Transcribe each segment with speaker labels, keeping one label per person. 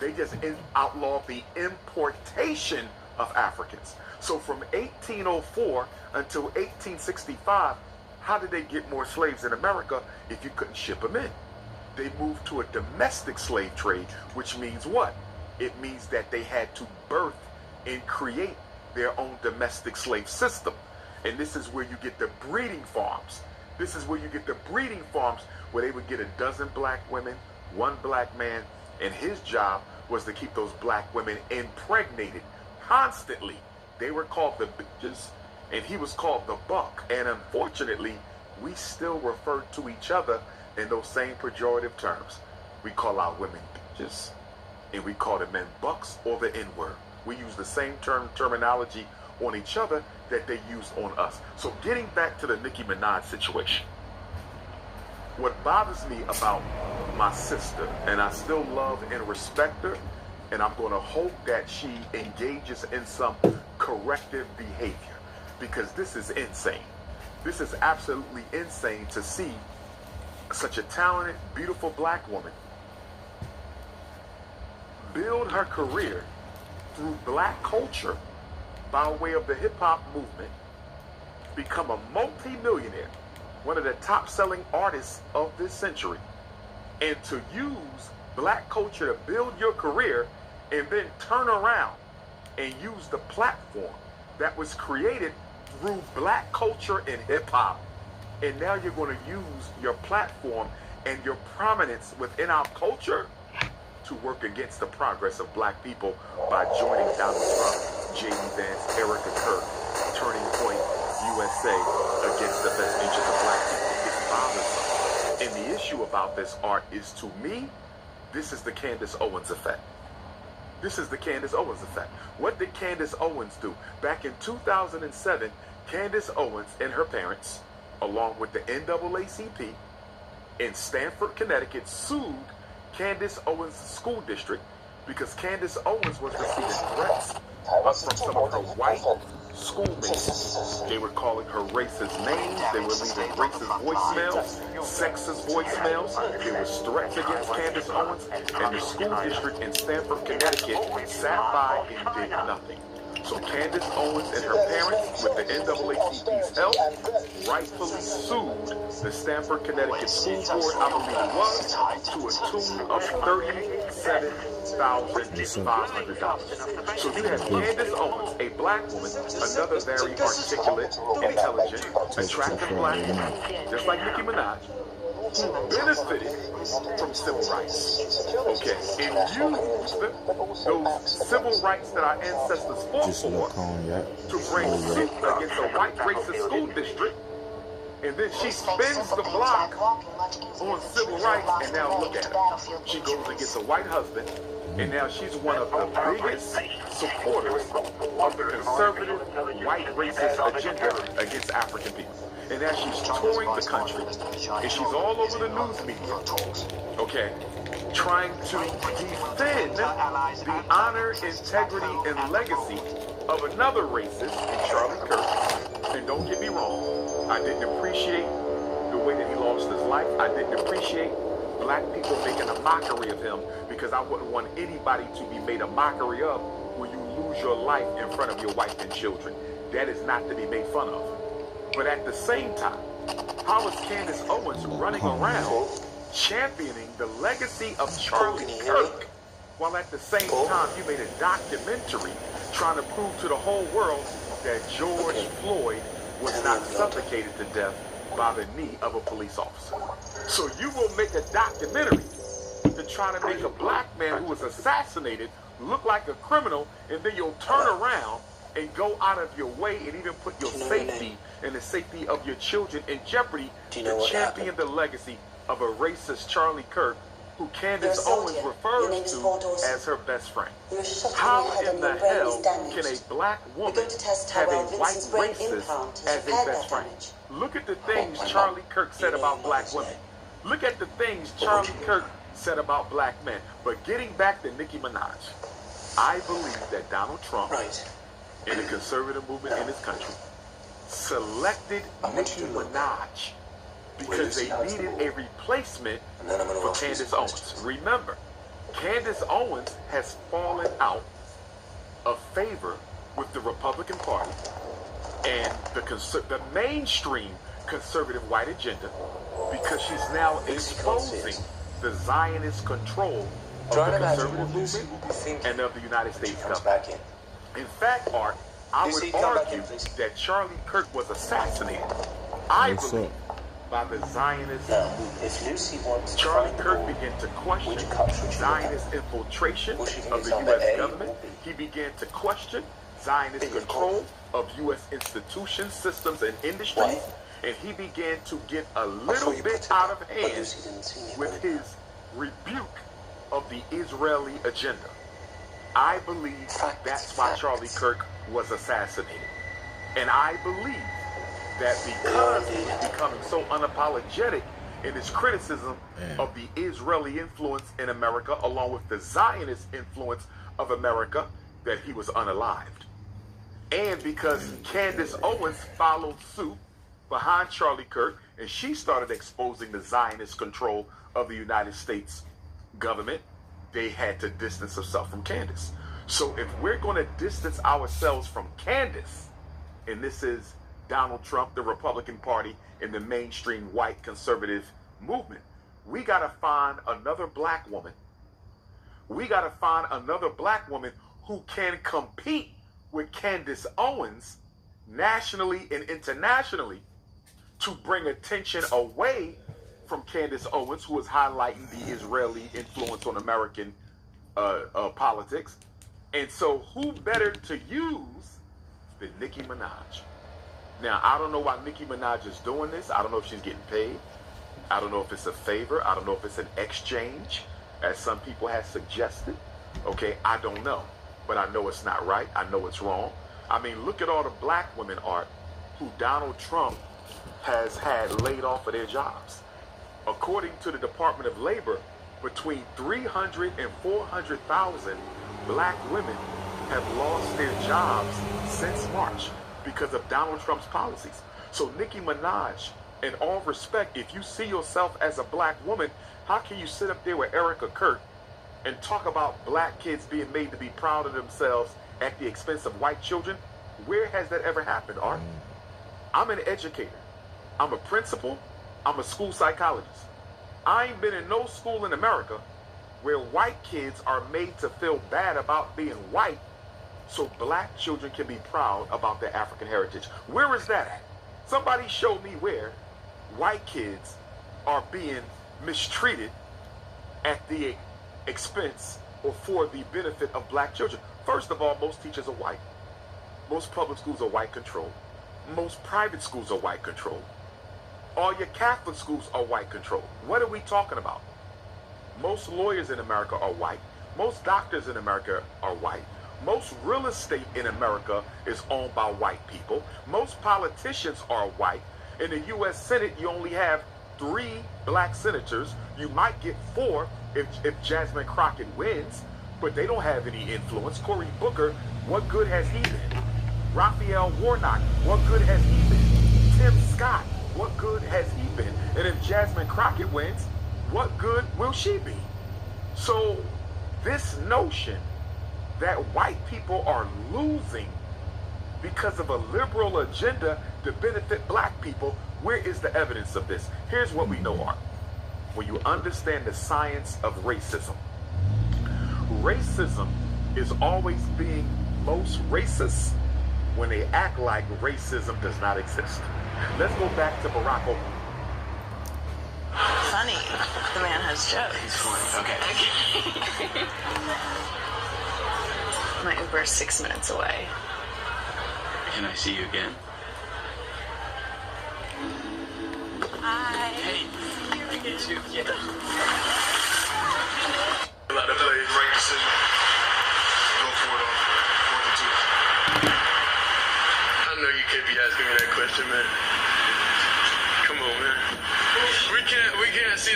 Speaker 1: They just outlawed the importation of Africans. So from 1804 until 1865, how did they get more slaves in America if you couldn't ship them in? They moved to a domestic slave trade, which means what? It means that they had to birth and create their own domestic slave system. And this is where you get the breeding farms. This is where you get the breeding farms where they would get a dozen black women, one black man, and his job was to keep those black women impregnated constantly. They were called the bitches, and he was called the buck. And unfortunately, we still refer to each other in those same pejorative terms. We call our women bitches, and we call the men bucks or the N-word. We use the same terminology on each other that they use on us. So getting back to the Nicki Minaj situation, what bothers me about my sister, and I still love and respect her, and I'm going to hope that she engages in some corrective behavior, because this is insane. This is absolutely insane to see such a talented, beautiful black woman build her career through black culture by way of the hip-hop movement, become a multi-millionaire, one of the top-selling artists of this century, and to use black culture to build your career and then turn around and use the platform that was created through black culture and hip-hop. And now you're going to use your platform and your prominence within our culture to work against the progress of black people by joining Donald Trump, J.D. Vance, Erica Kirk, Turning Point USA against the best interests of black people. It's bothersome. And the issue about this art is, to me, this is the Candace Owens effect. This is the Candace Owens effect. What did Candace Owens do? Back in 2007, Candace Owens and her parents, along with the NAACP in Stamford, Connecticut, sued Candace Owens' school district because Candace Owens was receiving threats from some of her white schoolmates. They were calling her racist names. They were leaving racist voicemails, sexist voicemails. There was threats against Candace Owens, and the school district in Stamford, Connecticut sat by and did nothing. So Candace Owens and her parents, with the NAACP's help, rightfully sued the Stamford, Connecticut School Board, I believe it was, to a tune of $37,500. So you have Candace Owens, a black woman, another very articulate, intelligent, attractive black woman, just like Nicki Minaj, who benefited from civil rights, okay, and used those civil rights that our ancestors fought for to bring suit against a white racist school district, and then she spins the block on civil rights, and now look at her. She goes and gets a white husband, and now she's one of the biggest supporters of the conservative white racist agenda against African people. And now she's touring the country, and she's all over the news media, okay, trying to defend the honor, integrity, and legacy of another racist, Charlie Kirk. And don't get me wrong, I didn't appreciate the way that he lost his life. I didn't appreciate black people making a mockery of him, because I wouldn't want anybody to be made a mockery of when you lose your life in front of your wife and children. That is not to be made fun of. But at the same time, how is Candace Owens running around championing the legacy of Charlie Kirk, while at the same time you made a documentary trying to prove to the whole world that George Floyd was not suffocated to death by the knee of a police officer? So you will make a documentary to try to make a black man who was assassinated look like a criminal, and then you'll turn around and go out of your way and even put your safety and the safety of your children in jeopardy to champion the legacy of a racist Charlie Kirk, who Candace Owens refers to as her best friend. How in the hell can a black woman have a white racist as a best friend? Look at the things Charlie Kirk said about black women. Look at the things Charlie Kirk said about black men. But getting back to Nicki Minaj, I believe that Donald Trump and the conservative movement in this country selected Nicki Minaj because they needed a replacement for Candace Owens. Remember, Candace Owens has fallen out of favor with the Republican Party and the mainstream conservative white agenda because she's now exposing the Zionist control of the conservative movement and of the United States government. In fact, Art, I would argue that Charlie Kirk was assassinated, I believe, by the Zionist movement. Charlie Kirk began to question Zionist infiltration of the U.S. government. He began to question Zionist control of U.S. institutions, systems, and industries. And he began to get a little bit out of hand with his rebuke of the Israeli agenda. I believe that's why Charlie Kirk was assassinated. And I believe that because he was becoming so unapologetic in his criticism of the Israeli influence in America, along with the Zionist influence of America, that he was unalived. And because Candace Owens followed suit behind Charlie Kirk, and she started exposing the Zionist control of the United States government, they had to distance themselves from Candace. So if we're going to distance ourselves from Candace, and this is Donald Trump, the Republican Party, and the mainstream white conservative movement, we got to find another black woman. We got to find another black woman who can compete with Candace Owens nationally and internationally to bring attention away from Candace Owens, who is highlighting the Israeli influence on American politics. And so who better to use than Nicki Minaj? Now, I don't know why Nicki Minaj is doing this. I don't know if she's getting paid. I don't know if it's a favor. I don't know if it's an exchange, as some people have suggested. Okay, I don't know. But I know it's not right. I know it's wrong. I mean, look at all the black women, Art, who Donald Trump has had laid off of their jobs. According to the Department of Labor, between 300 and 400,000 black women have lost their jobs since March because of Donald Trump's policies. So Nicki Minaj, in all respect, if you see yourself as a black woman, how can you sit up there with Erica Kirk and talk about black kids being made to be proud of themselves at the expense of white children? Where has that ever happened, Art? I'm an educator. I'm a principal. I'm a school psychologist. I ain't been in no school in America where white kids are made to feel bad about being white so black children can be proud about their African heritage. Where is that at? Somebody show me where white kids are being mistreated at the expense or for the benefit of black children. First of all, most teachers are white. Most public schools are white controlled. Most private schools are white controlled. All your Catholic schools are white controlled. What are we talking about? Most lawyers in America are white. Most doctors in America are white. Most real estate in America is owned by white people. Most politicians are white. In the U.S. Senate, you only have 3 black senators. You might get 4 if Jasmine Crockett wins, but they don't have any influence. Cory Booker, what good has he been? Raphael Warnock, what good has he been? Tim Scott, what good has he been? And if Jasmine Crockett wins, what good will she be? So this notion that white people are losing because of a liberal agenda to benefit black people, where is the evidence of this? Here's what we know, Art. When you understand the science of racism, racism is always being most racist when they act like racism does not exist. Let's go back to Barack Obama.
Speaker 2: Funny. The man has jokes.
Speaker 3: He's funny. Okay.
Speaker 2: My Uber's 6 minutes away.
Speaker 3: Can I see you again?
Speaker 2: Hi.
Speaker 3: Hey, I get you. Yeah.
Speaker 4: A lot of plays right in the city. Go for it on 4th and 2. I know you can't be asking me that question, man. Come on, man. We can't see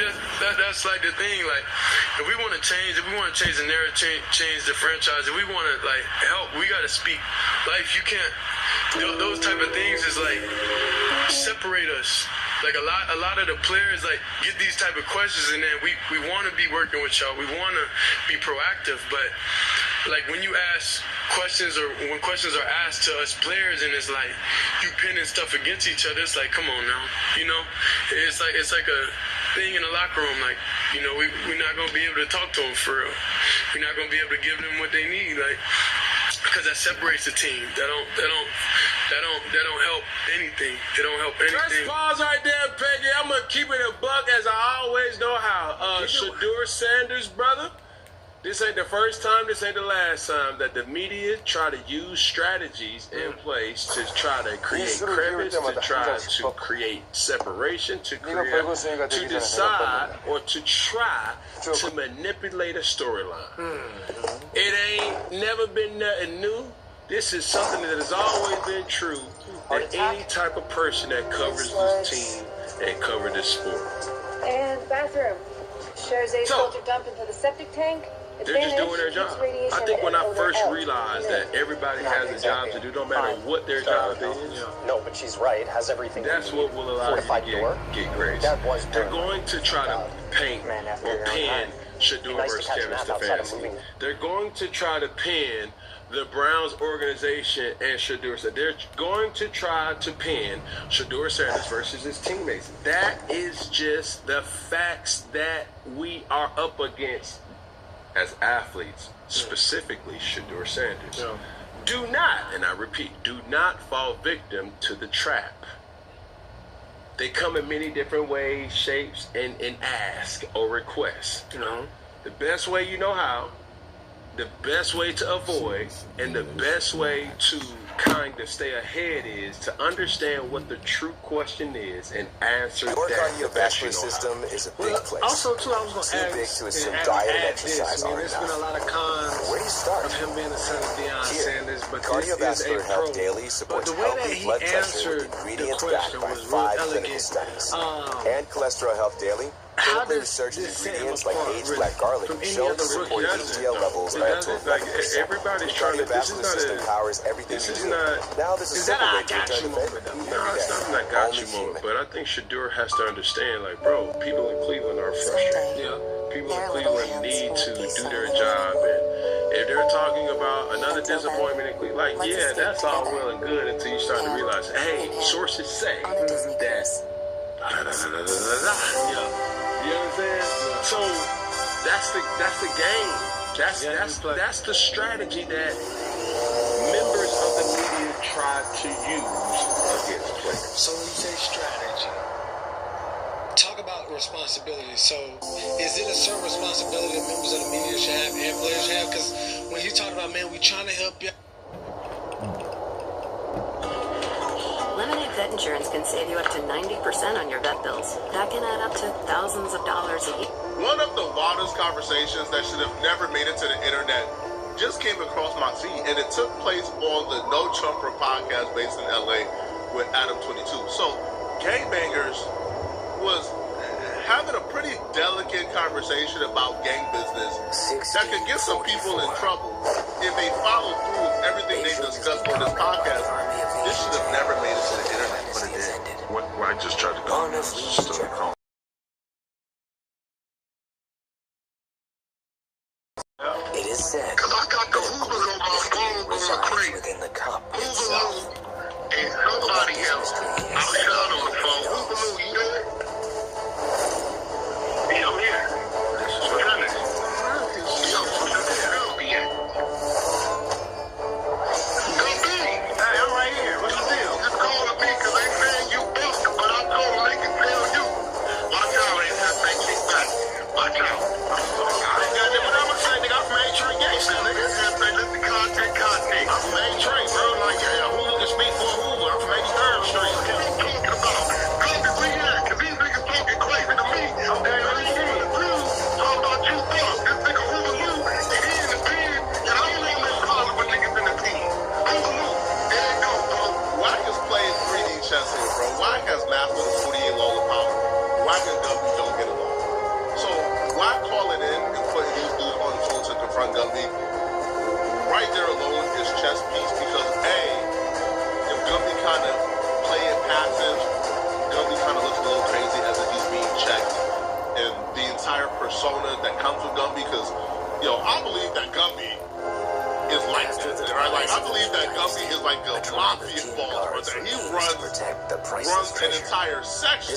Speaker 4: that's like the thing. Like, if we want to change the narrative, change the franchise, if we want to like help, we got to speak life. You can't. Those type of things is like separate us. Like a lot of the players like get these type of questions, and then we want to be working with y'all. We want to be proactive, but like when you ask questions or when questions are asked to us players, and it's like you pinning stuff against each other, it's like, come on now, you know? It's like a thing in the locker room, like, you know, we're not gonna be able to talk to them for real. We're not gonna be able to give them what they need, like, because that separates the team. That don't help anything. It don't help anything.
Speaker 5: Let's pause right there, Peggy. I'm gonna keep it a buck as I always know how. Shedeur Sanders, brother. This ain't the first time, this ain't the last time that the media try to use strategies in place to try to create crevice, to try to create separation, to decide or to try to manipulate a storyline. It ain't never been nothing new. This is something that has always been true that any type of person that covers this team and covers this sport.
Speaker 6: And bathroom. Shows a filter dump into the septic tank.
Speaker 5: They're just doing their job. I think when I first realized that everybody has a job to do, no matter what their job is.
Speaker 7: No, but she's right. Has everything.
Speaker 5: That's what will allow you to get grace. They're going to try to paint or pin Shedeur versus Kevin Stefanski. They're going to try to pin the Browns organization and Shedeur. So they're going to try to pin Shedeur Sanders versus his teammates. That is just the facts that we are up against as athletes, specifically Shedeur Sanders. Do not, and I repeat, do not fall victim to the trap. They come in many different ways, shapes, and ask or request. The best way you know how, the best way to avoid, and the best way to kind of stay ahead is to understand what the true question is and answer
Speaker 7: Your
Speaker 5: that the best you
Speaker 7: cardiovascular
Speaker 5: know
Speaker 7: system
Speaker 5: how.
Speaker 7: is a big place.
Speaker 8: Also, too, I was going
Speaker 7: Too
Speaker 8: to
Speaker 7: big
Speaker 8: ask,
Speaker 7: to assume
Speaker 8: and
Speaker 7: diet and
Speaker 8: add
Speaker 7: exercise
Speaker 8: this. I mean,
Speaker 7: aren't
Speaker 8: there's been a
Speaker 7: enough.
Speaker 8: lot of cons
Speaker 7: Where do you start?
Speaker 8: of him being the son of Deion
Speaker 7: Here,
Speaker 8: Sanders, but this is a
Speaker 7: Cardiovascular
Speaker 8: pro.
Speaker 7: Health Daily
Speaker 8: But
Speaker 7: supports
Speaker 8: the way that
Speaker 7: healthy
Speaker 8: he
Speaker 7: blood pressure
Speaker 8: answered
Speaker 7: with
Speaker 8: the
Speaker 7: ingredients
Speaker 8: question
Speaker 7: backed by
Speaker 8: was real
Speaker 7: 5 clinical
Speaker 8: elegant.
Speaker 7: studies. And Cholesterol Health Daily
Speaker 8: How
Speaker 7: clinically
Speaker 8: does
Speaker 7: researched
Speaker 8: this set him
Speaker 7: ingredients like
Speaker 8: apart,
Speaker 7: aged
Speaker 8: really,
Speaker 7: black garlic
Speaker 8: from any
Speaker 7: shown
Speaker 8: other
Speaker 7: to support
Speaker 8: rookie?
Speaker 7: HDL levels
Speaker 5: It
Speaker 7: up to
Speaker 5: doesn't. Like
Speaker 7: 11%.
Speaker 5: everybody's trying to. This is
Speaker 7: Cardiovascular
Speaker 5: not
Speaker 7: system
Speaker 5: a.
Speaker 7: powers everything
Speaker 5: This
Speaker 7: you
Speaker 5: is
Speaker 7: do.
Speaker 5: not.
Speaker 7: Now there's a
Speaker 8: Is
Speaker 7: simple
Speaker 8: that
Speaker 7: way
Speaker 8: a
Speaker 7: to return
Speaker 8: got
Speaker 7: to
Speaker 8: you
Speaker 7: favor.
Speaker 8: moment,
Speaker 5: No, it's not an I got you moment, but I think Shedeur has to understand, like, bro, people in Cleveland are frustrated. People in Cleveland need to do their job, and if they're talking about another disappointment in Cleveland, like, yeah, that's all well and good until you start to realize, hey, sources say that. You know what I'm saying? So that's the game. That's the strategy that members of the media try to use against players.
Speaker 8: So when you say strategy, talk about responsibility. So is it a certain responsibility that members of the media should have and players should have? Because when you talk about, man, we trying to help you.
Speaker 9: Lemonade Vet Insurance can save you up to 90% on your vet bills. That can add up to thousands of dollars a year.
Speaker 10: One of the wildest conversations that should have never made it to the internet just came across my feed, and it took place on the No Chumper podcast based in LA with Adam 22. So, Gangbangers was having a pretty delicate conversation about gang business that could get some people in trouble if they follow through with everything they discussed on this podcast. This should have never made it to the internet, but it did.
Speaker 1: What I just tried to call him, just call.
Speaker 7: It is said
Speaker 4: Cause I got the Hoobers on my phone going crazy.
Speaker 7: within the cup
Speaker 4: Hoobaloo
Speaker 7: itself.
Speaker 4: and somebody else outside on the phone. Hoobaloo, you know it? Yeah, I'm here. What's happening? Yo, what's happening? Gumby. Hey, I'm right here. What's the deal? Just calling me because they saying you booked, but I told them they can tell you. Watch out, ain't that thing kick back. Watch out. I ain't got that. What I'm gonna say, nigga, I'm from A-Train Gangsta, nigga. Let the content. I'm from A-Train, bro. Like, yeah, who can speak for Hoover? I'm from 83rd Street. What are you talking about? Gumby, we here, because these niggas talking crazy to me. Okay, what you doing? Talking about you boss. This nigga Hoobaloo, and he in the pen, and I don't know this college with niggas in the pen. Hoobaloo, there you go, bro.
Speaker 10: Why is playing 3D chess here, bro? Why has master the 48 law of power? Why can Gumby don't get along? So why call it in and put these dudes on the phone to confront Gumby? Right there alone is chess piece because A, if Gumby kind of play it passive, Gumby kind of looks a little persona that comes with Gumby, because, I believe that Gumby is like that, right? Like, I believe that Gumby is like a mafia boss, that he runs an entire section.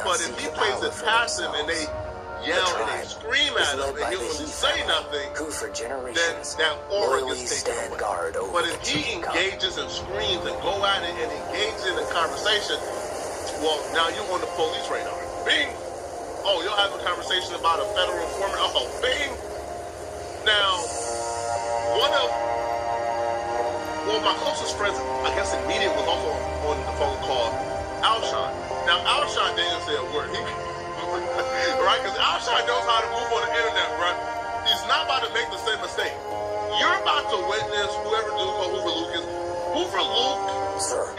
Speaker 10: But if he plays it passive and they yell and they scream at him and he don't really say nothing, then that aura gets taken away. But if he engages and screams and go at it and engages in a conversation, well, now you're on the police radar. Bing! Oh, you're having a conversation about a federal informant. Oh, bing! Now, my closest friends, I guess immediately, was also on the phone call Alshon. Now, Alshon didn't say a word. Right? Because Alshon knows how to move on the internet, bro. He's not about to make the same mistake. You're about to witness whoever Duke or Hoover Luke is. Hoover Luke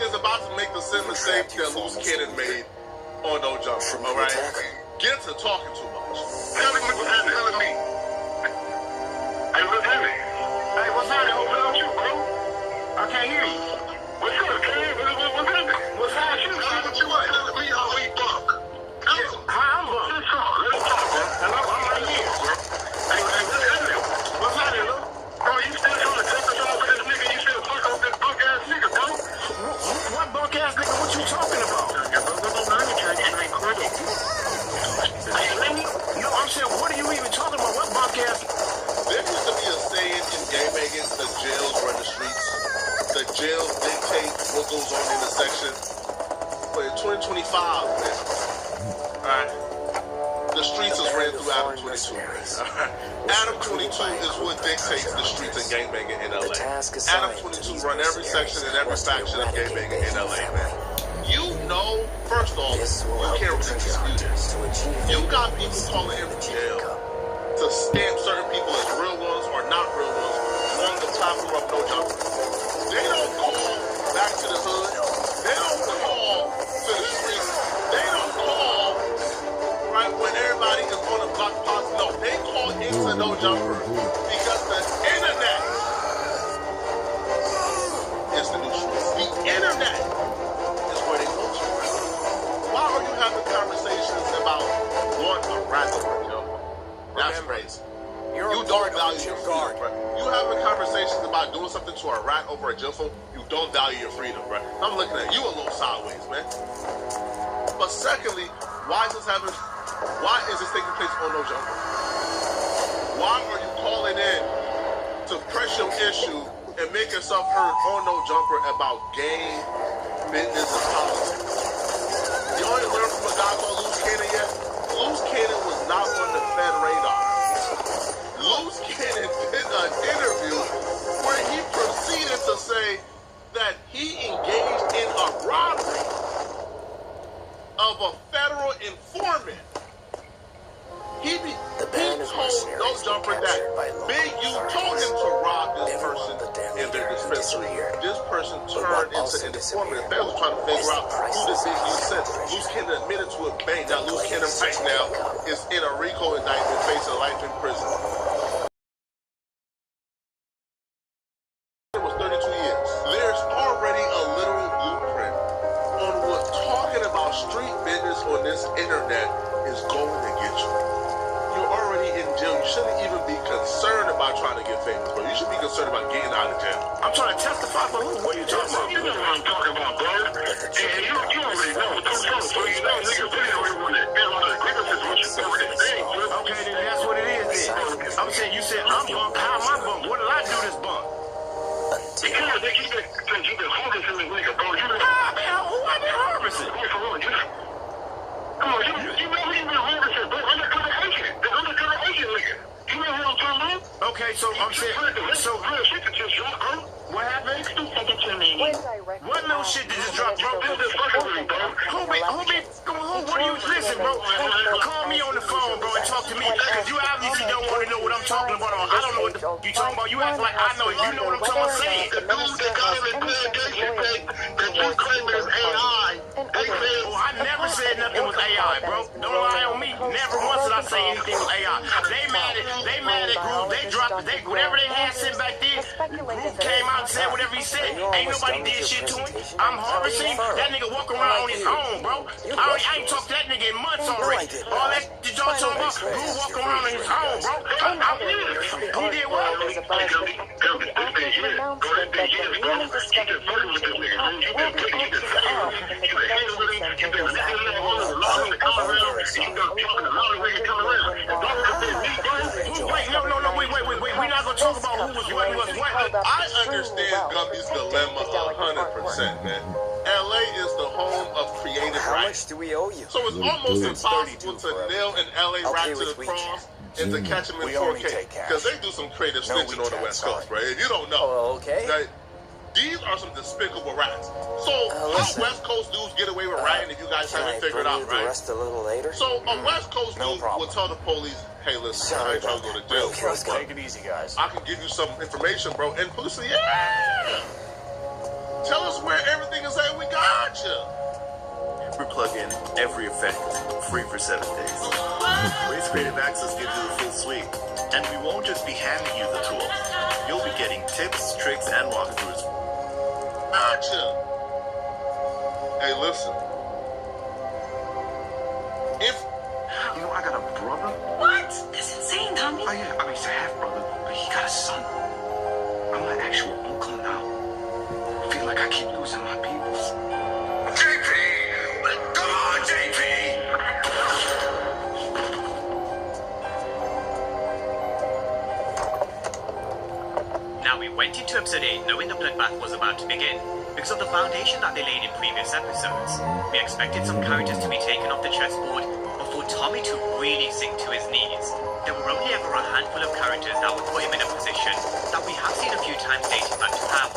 Speaker 10: is about to make the same mistake that Loose Cannon made on No Jumper, all right? Get to talking too much.
Speaker 4: Tell me what's happening. Hey, what's happening? Hey, what's happening? What's up with you, bro? I can't hear you. What's up, Kane? What's happening? What's happening? What you want? Tell me how we buck. How I'm buck? Let's talk, bro. Hello? I'm right here, bro. Hey, what's happening? What's happening, bro? Bro, you still trying to take us off with this nigga? You still fuck off this bunk-ass nigga, bro? What bunk-ass nigga? What you talking about? I'm saying, what are you even talking about? What bunk-ass?
Speaker 10: There used to be a saying in game making, the jails run the streets. The jails dictate what goes on in the section. But in 2025, man, alright, the streets is ran through Adam 22. Adam 22 is what dictates the streets in game making in LA. Adam 22 run every section and every faction of game making in LA, man. First off, you can't really dispute it. You got people calling in from jail to stamp certain people as real ones or not real ones on the platform of No Jumper. They don't call back to the hood. They don't call to the streets. They don't call, right, when everybody is on the block pots. No, they call into No Jumper because the internet is the new streets. The internet is where they go to. Why are you having conversations about a rat over, That's crazy. You don't value your freedom, bro. You having conversations about doing something to a rat over a jail phone, you don't value your freedom, bro. I'm looking at you a little sideways, man. But secondly, why is this taking place on No Jumper? Why are you calling in to press your issue and make yourself heard on No Jumper about game, business, and politics? You only learned from a guy called Loose Cannon yet? Loose Cannon was not on the Fed radar. Loose Cannon did an interview where he proceeded to say that he engaged in a robbery of a federal informant. He told No Jumper that Big U told him to rob this person in their dispensary. This person turned into an informant. They was trying to figure out who this Big U sent. Loose Cannon admitted to it. Bang. Now Loose Cannon right now is in a RICO indictment facing life in prison. It was 32 years. There's already a literal blueprint on what talking about street business on this internet is going to get you. You're already in jail. You shouldn't even be concerned about trying to get famous, bro. You should be concerned about getting out of jail. I'm trying to testify for who? What are you talking about?
Speaker 4: You know what I'm talking about, bro. And you already know what I'm talking about. So you know niggas really don't want to get on the grievances what you do with this thing, bro.
Speaker 10: Okay, then that's what it is then. I'm saying, you said I'm bump. How am I bump? What did I do this bump?
Speaker 4: Because they keep it, because you've been harvesting this nigga, bro. You've been
Speaker 10: who I been harvesting?
Speaker 4: Come on, you know who you've been harvesting, bro. Undercover agent. The undercover agent nigga. You know who I'm talking about?
Speaker 10: Okay, so I'm saying, so
Speaker 4: real shit that just dropped, bro.
Speaker 10: What happened?
Speaker 2: 60 seconds remaining.
Speaker 10: What little shit that just dropped, bro?
Speaker 4: This is fucking with me, bro.
Speaker 10: What do you listen, bro? Call me on the phone, bro, and talk to me. Because you obviously don't want to know what I'm talking about. I don't know what you talking about. You act like I know. You know what I'm talking about saying.
Speaker 4: The dude that got him in litigation said that you claim is AI. They said,
Speaker 10: I never said nothing was AI, bro. Don't lie on me. Never once did I say anything was AI. They mad at Groove. They dropped it. Whatever they had sent back then, Groove came out and said whatever he said. Ain't nobody did shit to him. I'm harvesting. That nigga walk around on his own, bro. I ain't talked to that nigga in months already. All that
Speaker 5: you don't talk about? Who walk around in his home, bro? He did what?
Speaker 6: There's a buzz with the active announcement that the newly discovered version will be auctioned off in the convention center this
Speaker 5: afternoon. Wait. We're not gonna talk about who was what, who was what.
Speaker 10: I understand Gumby's dilemma 100%, man. LA is the home of creative
Speaker 7: How
Speaker 10: writing.
Speaker 7: much do we owe you?
Speaker 10: So it's almost impossible to nail an LA
Speaker 7: I'll
Speaker 10: rap
Speaker 7: pay
Speaker 10: to the
Speaker 7: with WeChat.
Speaker 10: cross and to catch him in
Speaker 7: We only
Speaker 10: 4K.
Speaker 7: take cash.
Speaker 10: Because they do some creative
Speaker 7: No
Speaker 10: snitching on the
Speaker 7: WeChat,
Speaker 10: West
Speaker 7: sorry.
Speaker 10: Coast, right? If you don't know.
Speaker 7: Oh, okay.
Speaker 10: Right? These are some despicable rats. So how
Speaker 7: listen.
Speaker 10: West Coast dudes get away with writing if you guys
Speaker 7: Can
Speaker 10: haven't
Speaker 7: I
Speaker 10: figured
Speaker 7: bring
Speaker 10: out,
Speaker 7: you the
Speaker 10: right?
Speaker 7: rest a little later?
Speaker 10: So a West Coast
Speaker 7: No
Speaker 10: dude
Speaker 7: problem.
Speaker 10: will tell the police, hey, listen, I
Speaker 7: Sorry
Speaker 10: ain't trying
Speaker 7: about
Speaker 10: to go to
Speaker 7: that.
Speaker 10: jail,
Speaker 7: Okay,
Speaker 10: bro,
Speaker 7: let's go.
Speaker 10: but
Speaker 7: Take it easy, guys.
Speaker 10: I can give you some information, bro. And police say, yeah! Tell us where everything is at. We got you.
Speaker 11: We plug in every effect, free for 7 days. Waze Creative Access gives you the full suite. And we won't just be handing you the tools. You'll be getting tips, tricks, and walkthroughs.
Speaker 10: Gotcha. Hey, listen. If
Speaker 3: You know, I got a brother.
Speaker 2: What? That's insane, Tommy.
Speaker 3: Oh, yeah, I mean, he's a half brother, but he got a son. I'm an actual uncle now. I feel like I keep losing my peoples.
Speaker 5: JP! Come on, JP!
Speaker 12: Now we went into episode 8 knowing the bloodbath was about to begin. Because of the foundation that they laid in previous episodes, we expected some characters to be taken off the chessboard before Tommy to really sink to his knees. There were only ever a handful of characters that would put him in a position that we have seen a few times dating back to Power.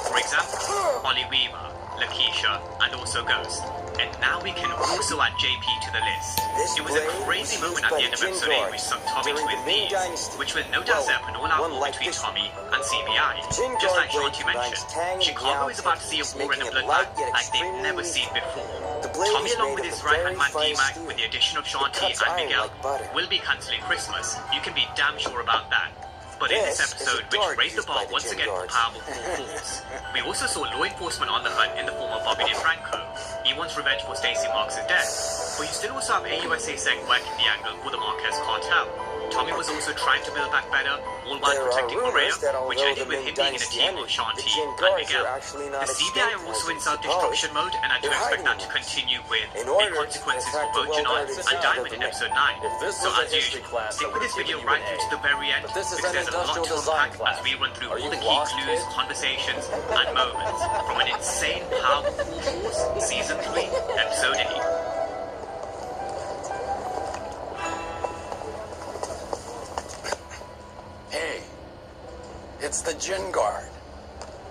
Speaker 12: For example, Ollie Weaver, Lakeisha, and also Ghost. And now we can also add JP to the list. It was a crazy moment at the end of episode 8 which sunk Tommy to his knees, which will no doubt set up an all-out war between Tommy and CBI. Just like Shanti mentioned, Chicago is about to see a war and a bloodbath like they've never seen before. Tommy, along with his right-hand man D-Mac, with the addition of Shanti and Miguel, will be cancelling Christmas. You can be damn sure about that. But in this episode, which raised the bar once again for powerful force, we also saw law enforcement on the hunt in the form of Bobby DeFranco. He wants revenge for Stacey Marks' death, but you still also have AUSA Sec working the angle for the Marquez cartel. Tommy was also trying to build back better, all while protecting Maria, which ended with him being in a team with Shanti and Miguel. The CBI are also in self-destruction mode, and I do expect that to continue with big consequences for both Janine and Diamond in episode 9. So as usual, stick with this video right through to the very end, because there's a lot to unpack as we run through all the key clues, conversations, and moments from an insane powerful force, Season 3, Episode 8.
Speaker 7: Hey, it's the Gin Guard.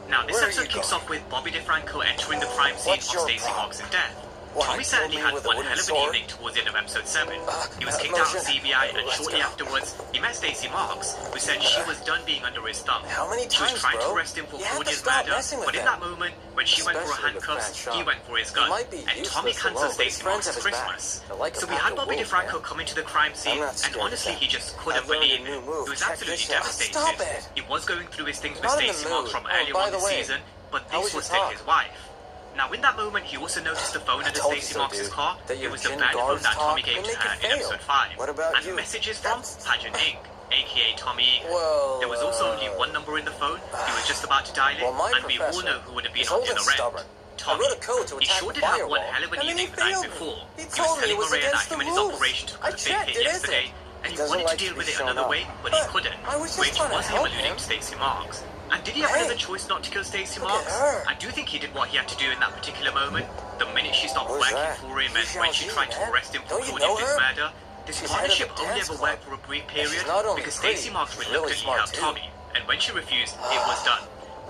Speaker 12: Now, this
Speaker 7: Where are
Speaker 12: episode
Speaker 7: you
Speaker 12: kicks
Speaker 7: going?
Speaker 12: off with Bobby DeFranco entering the crime scene
Speaker 7: What's
Speaker 12: of
Speaker 7: your
Speaker 12: Stacey
Speaker 7: problem?
Speaker 12: Marks' death.
Speaker 7: What,
Speaker 12: Tommy
Speaker 7: you
Speaker 12: certainly
Speaker 7: killed me
Speaker 12: had
Speaker 7: with a
Speaker 12: one
Speaker 7: wooden
Speaker 12: hell of an
Speaker 7: sword?
Speaker 12: evening towards the end of episode 7. He was kicked
Speaker 7: motion?
Speaker 12: out of CBI, and
Speaker 7: Let's
Speaker 12: shortly
Speaker 7: go.
Speaker 12: afterwards, he met Stacey Marks, who said she was done being under his thumb.
Speaker 7: How many
Speaker 12: She was
Speaker 7: times,
Speaker 12: trying
Speaker 7: bro?
Speaker 12: to arrest him for
Speaker 7: You have to
Speaker 12: Claudia's
Speaker 7: stop
Speaker 12: murder,
Speaker 7: messing with
Speaker 12: but in
Speaker 7: that.
Speaker 12: that moment, when she went for her
Speaker 7: Especially with
Speaker 12: handcuffs,
Speaker 7: Fat Sean.
Speaker 12: he went for his
Speaker 7: He
Speaker 12: gun,
Speaker 7: might be
Speaker 12: and
Speaker 7: useless
Speaker 12: Tommy
Speaker 7: alone,
Speaker 12: cancelled
Speaker 7: but his
Speaker 12: Stacey
Speaker 7: friends
Speaker 12: Marks'
Speaker 7: have his back.
Speaker 12: Christmas.
Speaker 7: They're like a
Speaker 12: So we
Speaker 7: pack
Speaker 12: had
Speaker 7: of
Speaker 12: Bobby
Speaker 7: wolves,
Speaker 12: DeFranco
Speaker 7: man.
Speaker 12: come into the crime scene,
Speaker 7: I'm not
Speaker 12: and
Speaker 7: scared of
Speaker 12: honestly,
Speaker 7: that.
Speaker 12: he just couldn't
Speaker 7: I've learned a
Speaker 12: believe it.
Speaker 7: new move.
Speaker 12: He was
Speaker 7: Check
Speaker 12: absolutely
Speaker 7: this out.
Speaker 12: devastated.
Speaker 7: Stop it.
Speaker 12: He was going through his things with
Speaker 7: Not in the
Speaker 12: Stacey Marks
Speaker 7: mood.
Speaker 12: from
Speaker 7: Oh,
Speaker 12: earlier
Speaker 7: by
Speaker 12: on
Speaker 7: the
Speaker 12: this
Speaker 7: way,
Speaker 12: season, but
Speaker 7: how
Speaker 12: this
Speaker 7: was
Speaker 12: was
Speaker 7: your
Speaker 12: still
Speaker 7: talk?
Speaker 12: his wife. Now, in that moment, he also noticed the phone under
Speaker 7: told you
Speaker 12: Stacey
Speaker 7: so,
Speaker 12: Marks'
Speaker 7: dude.
Speaker 12: car.
Speaker 7: That
Speaker 12: It
Speaker 7: your
Speaker 12: was the
Speaker 7: Gin
Speaker 12: burner phone
Speaker 7: Guards
Speaker 12: that Tommy
Speaker 7: talk
Speaker 12: gave
Speaker 7: will
Speaker 12: to
Speaker 7: make
Speaker 12: her
Speaker 7: it
Speaker 12: in
Speaker 7: fail.
Speaker 12: episode 5.
Speaker 7: What about
Speaker 12: and
Speaker 7: you?
Speaker 12: messages from Pageant Inc., aka Tommy Egan.
Speaker 7: Well,
Speaker 12: There was also only one number in the phone. He was just about to dial it,
Speaker 7: well, my
Speaker 12: and we all
Speaker 7: professor
Speaker 12: know who would have been
Speaker 7: is
Speaker 12: on
Speaker 7: old
Speaker 12: the
Speaker 7: and
Speaker 12: other end.
Speaker 7: stubborn.
Speaker 12: Tommy.
Speaker 7: I wrote a code to
Speaker 12: He
Speaker 7: attack
Speaker 12: sure
Speaker 7: the
Speaker 12: did have
Speaker 7: firewall,
Speaker 12: one hell of an
Speaker 7: and then he
Speaker 12: evening the night
Speaker 7: failed me.
Speaker 12: before.
Speaker 7: He
Speaker 12: He was
Speaker 7: told me
Speaker 12: telling
Speaker 7: it was
Speaker 12: Maria that
Speaker 7: against
Speaker 12: him
Speaker 7: the
Speaker 12: and his
Speaker 7: rules.
Speaker 12: operation took
Speaker 7: I
Speaker 12: a big
Speaker 7: checked,
Speaker 12: hit
Speaker 7: it
Speaker 12: yesterday,
Speaker 7: isn't.
Speaker 12: and
Speaker 7: He
Speaker 12: he
Speaker 7: doesn't
Speaker 12: wanted
Speaker 7: like
Speaker 12: to deal
Speaker 7: to
Speaker 12: with
Speaker 7: be
Speaker 12: it
Speaker 7: shown
Speaker 12: another
Speaker 7: up.
Speaker 12: way, but he
Speaker 7: But
Speaker 12: couldn't,
Speaker 7: I was just
Speaker 12: which
Speaker 7: trying to
Speaker 12: was him
Speaker 7: help
Speaker 12: alluding
Speaker 7: him.
Speaker 12: to Stacey Marks. And did he have
Speaker 7: Hey,
Speaker 12: another choice not to kill Stacey
Speaker 7: look at
Speaker 12: Marks?
Speaker 7: her.
Speaker 12: I do think he did what he had to do in that particular moment. The minute she stopped
Speaker 7: Who's
Speaker 12: working
Speaker 7: that?
Speaker 12: for him and
Speaker 7: Who's
Speaker 12: when she
Speaker 7: Shanti,
Speaker 12: tried to
Speaker 7: man?
Speaker 12: arrest him for
Speaker 7: Don't you
Speaker 12: Claudia
Speaker 7: know
Speaker 12: Fisk's
Speaker 7: her?
Speaker 12: murder, this
Speaker 7: She's head of
Speaker 12: partnership
Speaker 7: the
Speaker 12: only
Speaker 7: dance
Speaker 12: ever
Speaker 7: club.
Speaker 12: worked for a brief
Speaker 7: And
Speaker 12: period
Speaker 7: she's not only
Speaker 12: because
Speaker 7: pretty,
Speaker 12: Stacey Marks
Speaker 7: she's
Speaker 12: reluctantly
Speaker 7: really smart
Speaker 12: helped
Speaker 7: too.
Speaker 12: Tommy, and when she refused, it was done.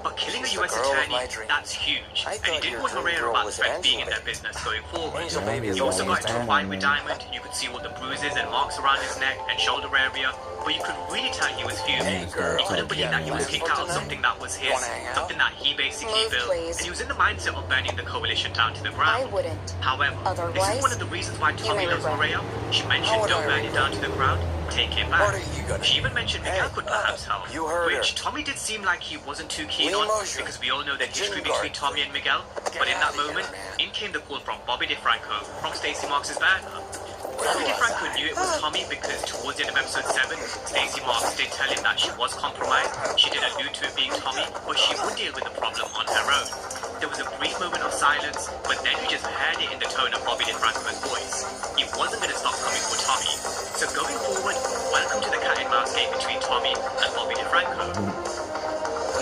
Speaker 12: But killing
Speaker 7: She's
Speaker 12: a
Speaker 7: the
Speaker 12: US
Speaker 7: girl of
Speaker 12: attorney,
Speaker 7: my dreams.
Speaker 12: that's huge.
Speaker 7: I
Speaker 12: And he
Speaker 7: thought
Speaker 12: didn't
Speaker 7: your
Speaker 12: want
Speaker 7: dream
Speaker 12: Maria
Speaker 7: girl
Speaker 12: about
Speaker 7: was
Speaker 12: threats being in
Speaker 7: Angela.
Speaker 12: their business going forward.
Speaker 7: Angel baby is
Speaker 12: He also
Speaker 7: always
Speaker 12: got into a fight with Diamond. You could see all the bruises and marks around his neck and shoulder area, but you could really tell he was fuming. He couldn't believe that he was kicked out of something that was his, something that he basically
Speaker 6: Move,
Speaker 12: built,
Speaker 6: please.
Speaker 12: and he was in the mindset of burning the coalition down to the
Speaker 6: I
Speaker 12: ground.
Speaker 6: wouldn't.
Speaker 12: However, this
Speaker 6: Otherwise,
Speaker 12: is one of the reasons why Tommy
Speaker 6: may
Speaker 12: loves
Speaker 6: regret.
Speaker 12: Maria. She
Speaker 7: How
Speaker 12: mentioned
Speaker 7: would
Speaker 12: don't
Speaker 7: I
Speaker 12: burn it
Speaker 7: regret?
Speaker 12: down to the ground, take it
Speaker 7: What
Speaker 12: back.
Speaker 7: are you gonna
Speaker 12: She
Speaker 7: do?
Speaker 12: even mentioned Miguel could perhaps help,
Speaker 7: you heard
Speaker 12: which
Speaker 7: her.
Speaker 12: Tommy did seem like he wasn't too keen
Speaker 7: We
Speaker 12: on,
Speaker 7: motion.
Speaker 12: because we all know the
Speaker 7: The
Speaker 12: history
Speaker 7: Gin
Speaker 12: between
Speaker 7: Guard.
Speaker 12: Tommy and Miguel. But in
Speaker 7: out
Speaker 12: that
Speaker 7: of here,
Speaker 12: moment,
Speaker 7: man.
Speaker 12: in came the call from Bobby DeFranco from Stacey Marks' burner. Bobby DeFranco knew it was Tommy because towards the end of episode 7, Stacey Marks did tell him that she was compromised. She did allude to it being Tommy, but she would deal with the problem on her own. There was a brief moment of silence, but then you just heard it in the tone of Bobby DeFranco's voice. He wasn't going to stop coming for Tommy. So going forward, welcome to the cat and mouse game between Tommy and Bobby DeFranco.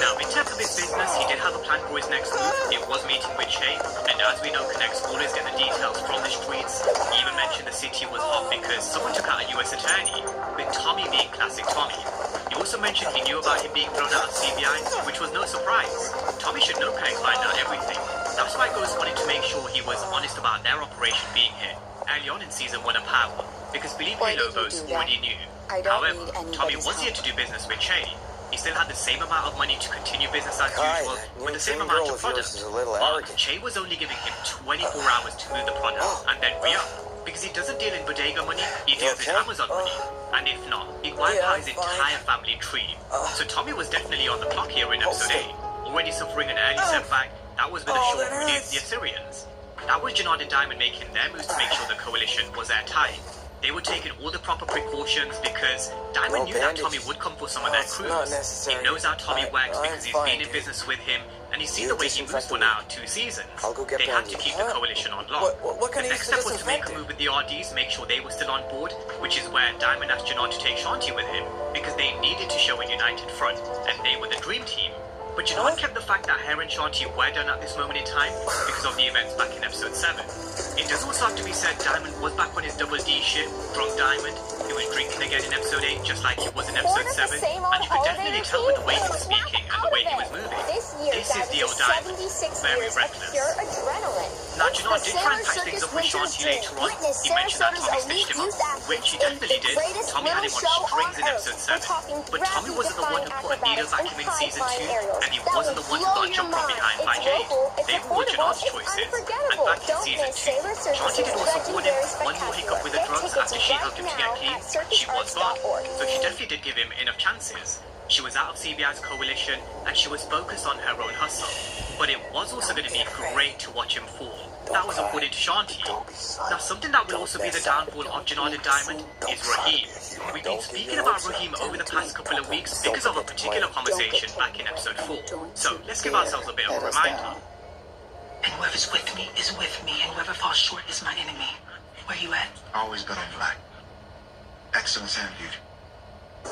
Speaker 12: Now, in terms of his business, he did have a plan for his next move. It was meeting with Shay, and as we know, Connects always get the details from the streets. He even mentioned the city was hot because someone took out a US attorney, with Tommy being classic Tommy. He also mentioned he knew about him being thrown out of CBI, which was no surprise. Tommy should know Peg by now everything. That's why Ghost wanted to make sure he was honest about their operation being here early on in season 1 of Power, because believe me, Lobos already knew. However, Tommy was here to do business with Shay. He still had the same amount of money to continue business as usual with the same amount of product. But Shay was only giving him 24 hours to move the product and then re-up. Because he doesn't deal in bodega money, he deals in Amazon money. And if not, he'd wipe out his entire family tree. So Tommy was definitely on the clock here in episode 8, already suffering an early setback. That was with a short who needs the Assyrians. That was Janard and Diamond making their moves to make sure the coalition was airtight. They were taking all the proper precautions because Diamond knew that Tommy would come for some of their crews. He knows how Tommy works because he's been in business with him, and you see the way he moves for now 2 seasons. They had to keep the coalition on lock. The next step was to make a move with the RDs, make sure they were still on board, which is where Diamond asked Janard to take Shanti with him because they needed to show a united front, and they were the dream team. But Janard kept the fact that her and Shanti were done at this moment in time because of the events back in episode 7. It does also have to be said Diamond was back on his double D ship, drunk Diamond. He was drinking again in episode 8 just like he was in episode 7. And you could definitely tell with the way he was speaking and the way he was moving. This is the old Diamond, very reckless. Now Janard did try and patch things up with Shanti later on. He mentioned that Tommy stitched him up, which he definitely did. Tommy had him on strings in episode 7. But Tommy wasn't the one who put a needle back in season 2. And he wasn't the one who got jumped from behind by Jade. They were all Janard's choices. And back in season 2, Shanti did also warn him one more hiccup with the drugs after she helped him to get clean. She was gone. So she definitely did give him enough chances. She was out of CBI's coalition and she was focused on her own hustle. But it was also going to be great to watch him fall. That was according to Shanti. Now something that will also be the downfall of Janard and Diamond is Raheem. We've been speaking about Raheem over the past couple of weeks because of a particular conversation back in episode 4. So let's give ourselves a bit of a reminder.
Speaker 2: And whoever's with me is with me, and whoever falls short is my enemy. Where you at?
Speaker 3: Always bet on black. Excellence and beauty.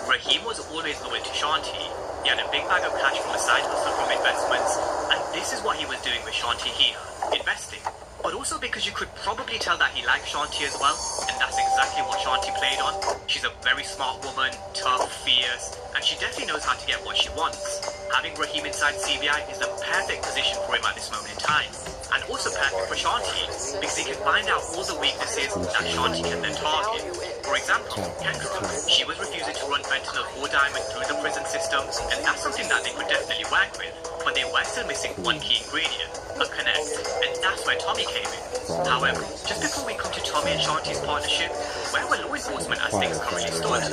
Speaker 12: Raheem was always loyal to Shanti. He had a big bag of cash from a side hustle from investments, and this is what he was doing with Shanti here, investing. But also because you could probably tell that he liked Shanti as well, and that's exactly what Shanti played on. She's a very smart woman, tough, fierce, and she definitely knows how to get what she wants. Having Raheem inside CBI is the perfect position for him at this moment in time. And also perfect for Shanti, because he can find out all the weaknesses that Shanti can then target. For example, Kendra, she was refusing to run fentanyl for Diamond through the prison system, and that's something that they could definitely work with. But they were still missing one key ingredient, a connect, and that's where Tommy came in. However, just before we come to Tommy and Shanti's partnership, where were law enforcement as things currently stood?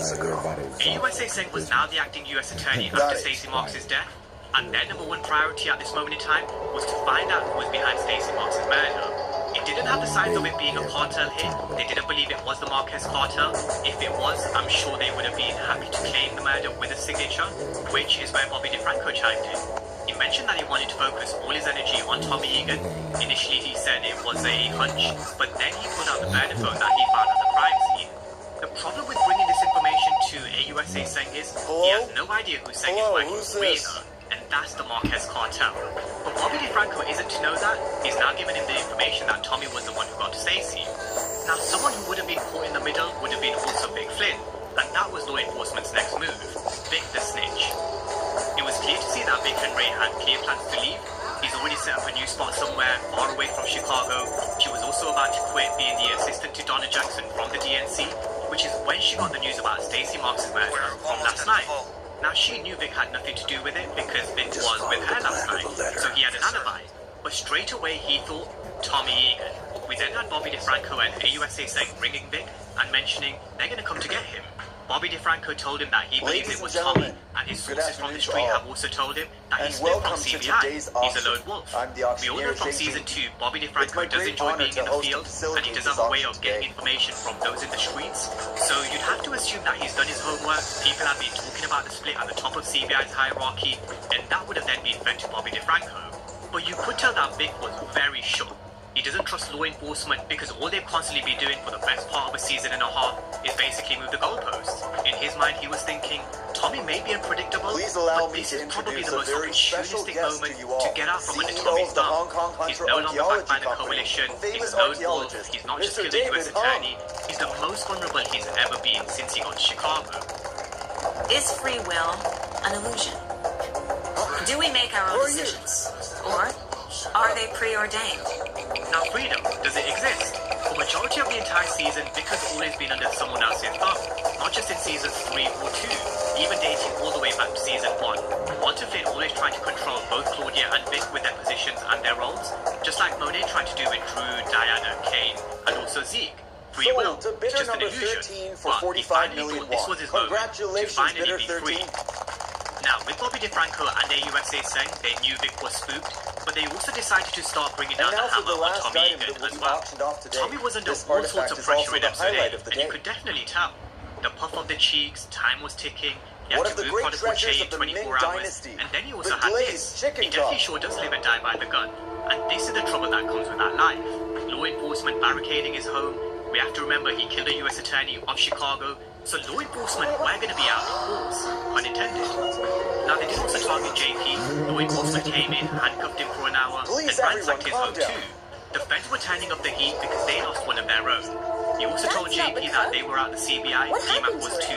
Speaker 12: AUSA Singh was now the acting US attorney after Stacey Marks' death, and their number one priority at this moment in time was to find out who was behind Stacey Marks' murder. It didn't have the signs of it being a cartel hit. They didn't believe it was the Marquez cartel. If it was, I'm sure they would have been happy to claim the murder with a signature, which is where Bobby DeFranco chimed in. He mentioned that he wanted to focus all his energy on Tommy Egan. Initially he said it was a hunch, but then he pulled out the burner phone that he found at the crime scene. The problem with bringing this information to AUSA Singh is he has no idea who Singh is working for either, and that's the Marquez cartel. But Bobby DeFranco isn't to know that. He's now given him the information that Tommy was the one who got Stacey. Now someone who would have been caught in the middle would have been also Vic Flynn, and that was law enforcement's next move, Vic the Snitch. It was clear to see that Vic and Ray had clear plans to leave. He's already set up a new spot somewhere far away from Chicago. She was also about to quit being the assistant to Donna Jackson from the DNC, which is when she got the news about Stacey Marks' murder from last night. Now she knew Vic had nothing to do with it because Vic was with her last night, so he had an alibi. But straight away he thought, Tommy Egan. We then had Bobby DeFranco and AUSA Singh ringing Vic and mentioning they're going to come to get him. Bobby DeFranco told him that he believes it was Tommy, and his sources from the street have also told him that he's split from CBI. He's a lone wolf. We all know from season 2, Bobby DeFranco does enjoy being in the field, and he does have a way of getting information from those in the streets. So you'd have to assume that he's done his homework. People have been talking about the split at the top of CBI's hierarchy, and that would have then been fed to Bobby DeFranco. But you could tell that Vic was very shook. He doesn't trust law enforcement because all they've constantly been doing for the best part of a season and a half is basically move the goalposts. In his mind, he was thinking, Tommy may be unpredictable, but this is probably the most opportunistic moment to get out from under Tommy's thumb. He's no longer backed by the coalition, he's a lone wolf, he's not just killed a US attorney, he's the most vulnerable he's ever been since he got to Chicago.
Speaker 2: Is free will an illusion? Do we make our own decisions? Or are they preordained?
Speaker 12: Now freedom, does it exist? For majority of the entire season, Vic has always been under someone else's thumb. Not just in seasons 3 or 2, even dating all the way back to season 1. Walter Flynn always tried to control both Claudia and Vic with their positions and their roles, just like Monet tried to do with Drew, Diana, Kane, and also Zeke. Free will, it's just an illusion. But he finally thought this was his moment to finally be free. Now, with Bobby DeFranco and AUSA saying they knew Vic was spooked, but they also decided to start bringing down the hammer on Tommy Egan as well. Tommy was under all sorts of pressure in episode 8, and you could definitely tell. The puff of the cheeks, time was ticking, he had to move Prodigal J in 24 hours, and then he also had this. He definitely sure does live and die by the gun, and this is the trouble that comes with that life. Law enforcement barricading his home. We have to remember he killed a US attorney of Chicago, so law enforcement were going to be out of force, unintended. Now they did also target JP. Law enforcement came in, handcuffed him for an hour, and ransacked his home too. The feds were turning up the heat because they lost one of their own. He also told JP that they were at the CBI, DMAC was 2,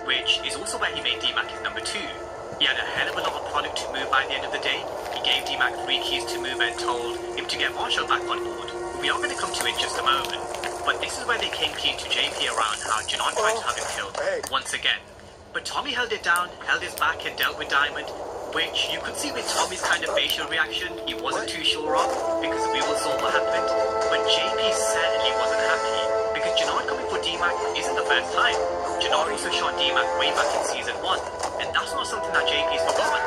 Speaker 12: which is also where he made DMAC his number 2. He had a hell of a lot of product to move by the end of the day. He gave DMAC 3 keys to move and told him to get Marshall back on board. We are going to come to it in just a moment. But this is where they came clean to JP around how Janard tried to have him killed once again. But Tommy held it down, held his back and dealt with Diamond, which you could see with Tommy's kind of facial reaction he wasn't too sure of because we all saw what happened. But JP certainly wasn't happy because Janard coming for DMAC isn't the first time. Janard also shot DMAC way back in season 1, and that's not something that JP's forgotten.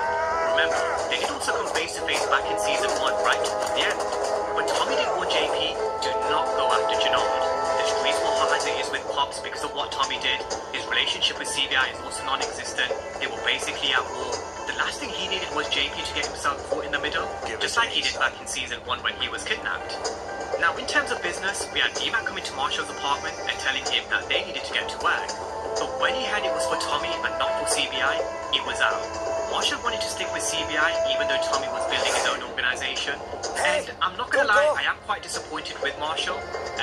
Speaker 12: Remember, they did also come face to face back in season 1 right towards the end. But Tommy did warn JP, do not go after Janard. The streets were hot as it is with Pops because of what Tommy did. His relationship with CBI is also non-existent. They were basically at war. The last thing he needed was JP to get himself caught in the middle, just like he did back in season 1 when he was kidnapped. Now in terms of business, we had DMAC coming to Marshall's apartment and telling him that they needed to get to work. But when he heard it was for Tommy and not for CBI, it was out. Marshall wanted to stick with CBI even though Tommy was building his own organization. And I'm not gonna lie, I am quite disappointed with Marshall.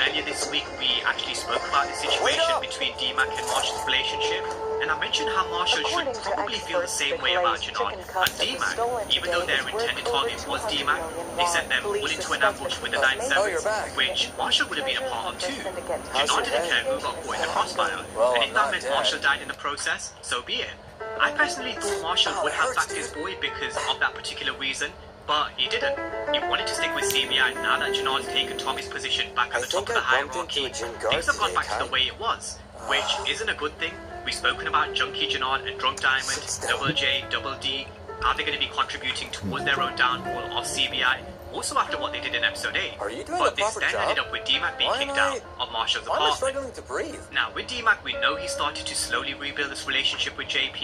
Speaker 12: Earlier this week we actually spoke about the situation between DMAC and Marshall's relationship. And I mentioned how Marshall should probably feel the same way about Janard and DMAC. Even though their intended target was DMAC, they set them all into an ambush with the 9-7, which Marshall would have been a part of too. Janard didn't care who got caught in the crossfire, and if that meant Marshall died in the process, so be it. I personally thought Marshall would have backed his boy because of that particular reason, but he didn't. He wanted to stick with CBI now that Janard's taken Tommy's position back at the top of the hierarchy. Things have gone back to the way it was, which isn't a good thing. We've spoken about Junkie Janard and Drunk Diamond, Double J, Double D, how they're going to be contributing towards their own downfall of CBI, also after what they did in episode 8. But this then ended up with DMAC being kicked out of Marshall's apartment. Now with DMAC we know he started to slowly rebuild his relationship with JP.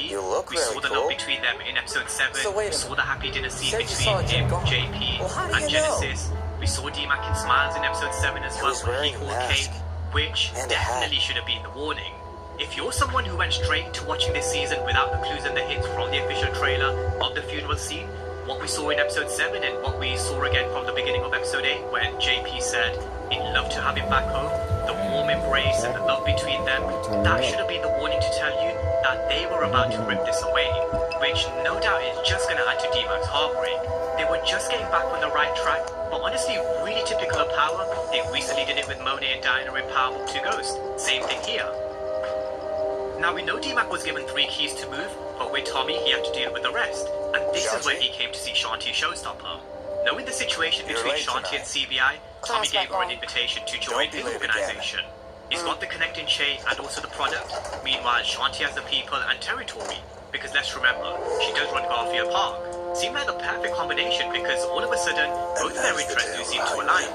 Speaker 12: We saw the love between them in episode 7, we saw the happy dinner scene between him, JP, and Genesis. We saw DMAC in Smiles in episode 7 as well when he called Kate, which definitely should have been the warning. If you're someone who went straight into watching this season without the clues and the hints from the official trailer of the funeral scene, what we saw in episode 7 and what we saw again from the beginning of episode 8 when JP said he'd love to have him back home, the warm embrace and the love between them, that should have been the warning to tell you that they were about to rip this away, which no doubt is just going to add to DMAC's heartbreak. They were just getting back on the right track, but honestly really typical of Power. They recently did it with Monet and Diana in Power Book 2 Ghost. Same thing here. Now we know DMAC was given 3 keys to move, but with Tommy he had to deal with the rest. And this is when he came to see Shanti Showstopper. Knowing the situation between Shanti and CBI, Tommy gave her an invitation to join his organization. He's got the connecting chain and also the product. Meanwhile, Shanti has the people and territory. Because let's remember, she does run Garfield Park. Seemed like the perfect combination because all of a sudden, both their interests do seem to align.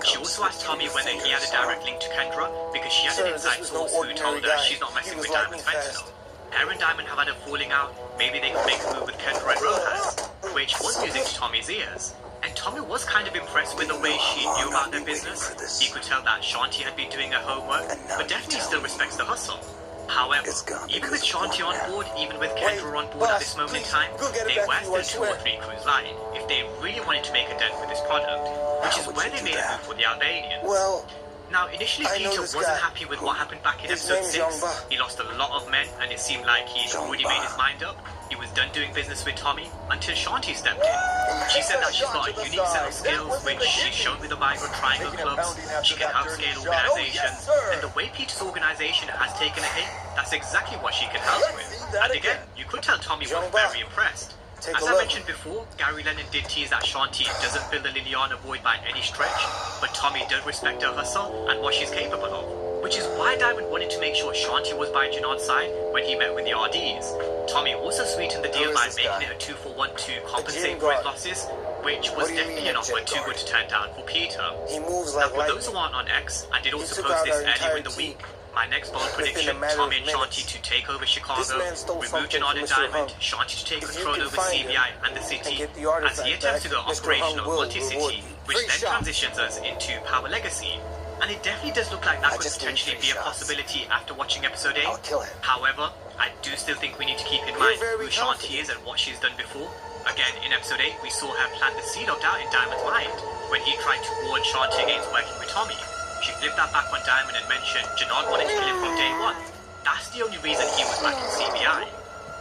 Speaker 12: She also asked Tommy whether he had a direct link to Kendra because she had an inside source who told her she's not messing with Diamond's fentanyl. Her and Diamond have had a falling out. Maybe they could make a move with Kendra and Rojas, which was music to Tommy's ears. And Tommy was kind of impressed with the way she knew about their business. He could tell that Shanti had been doing her homework, but definitely still respects the hustle. However, even with Shanti on board, even with Kendra on board at this moment in time, they were still 2 or 3 crews light if they really wanted to make a dent with this product, which is where they made a move for the Albanians. Now, initially Peter wasn't happy with what happened back in episode 6. He lost a lot of men and it seemed like he'd already made his mind up. He was done doing business with Tommy until Shanti stepped in. She said that she's got a unique set of skills which she's shown with the Migrant Triangle clubs. She can help scale organizations, and the way Peter's organization has taken a hit, that's exactly what she can help with. And again, you could tell Tommy was very impressed. As I mentioned before, Gary Lennon did tease that Shanti doesn't fill the Liliana void by any stretch, but Tommy does respect her hustle and what she's capable of, which is why Diamond wanted to make sure Shanti was by Janard's side when he met with the RDs. Tommy also sweetened the deal by making it a 2-for-1 to compensate for his losses, which was definitely an offer too good to turn down for Peter. Now, for those who aren't on X, I did also post this earlier in the week. My next bold prediction, Tommy and Shanti to take over Chicago, remove Janard and Diamond, Shanti to take control over CBI and the city, as he attempts to go operational multi-city, which then transitions us into Power Legacy. And it definitely does look like that could potentially be a possibility after watching episode 8. However, I do still think we need to keep in mind who Shanti is and what she's done before. Again, in episode 8, we saw her plant the seed of doubt in Diamond's mind when he tried to warn Shanti against working with Tommy. She flipped that back on Diamond and mentioned Janard wanted to kill him from day 1. That's the only reason he was back in CBI.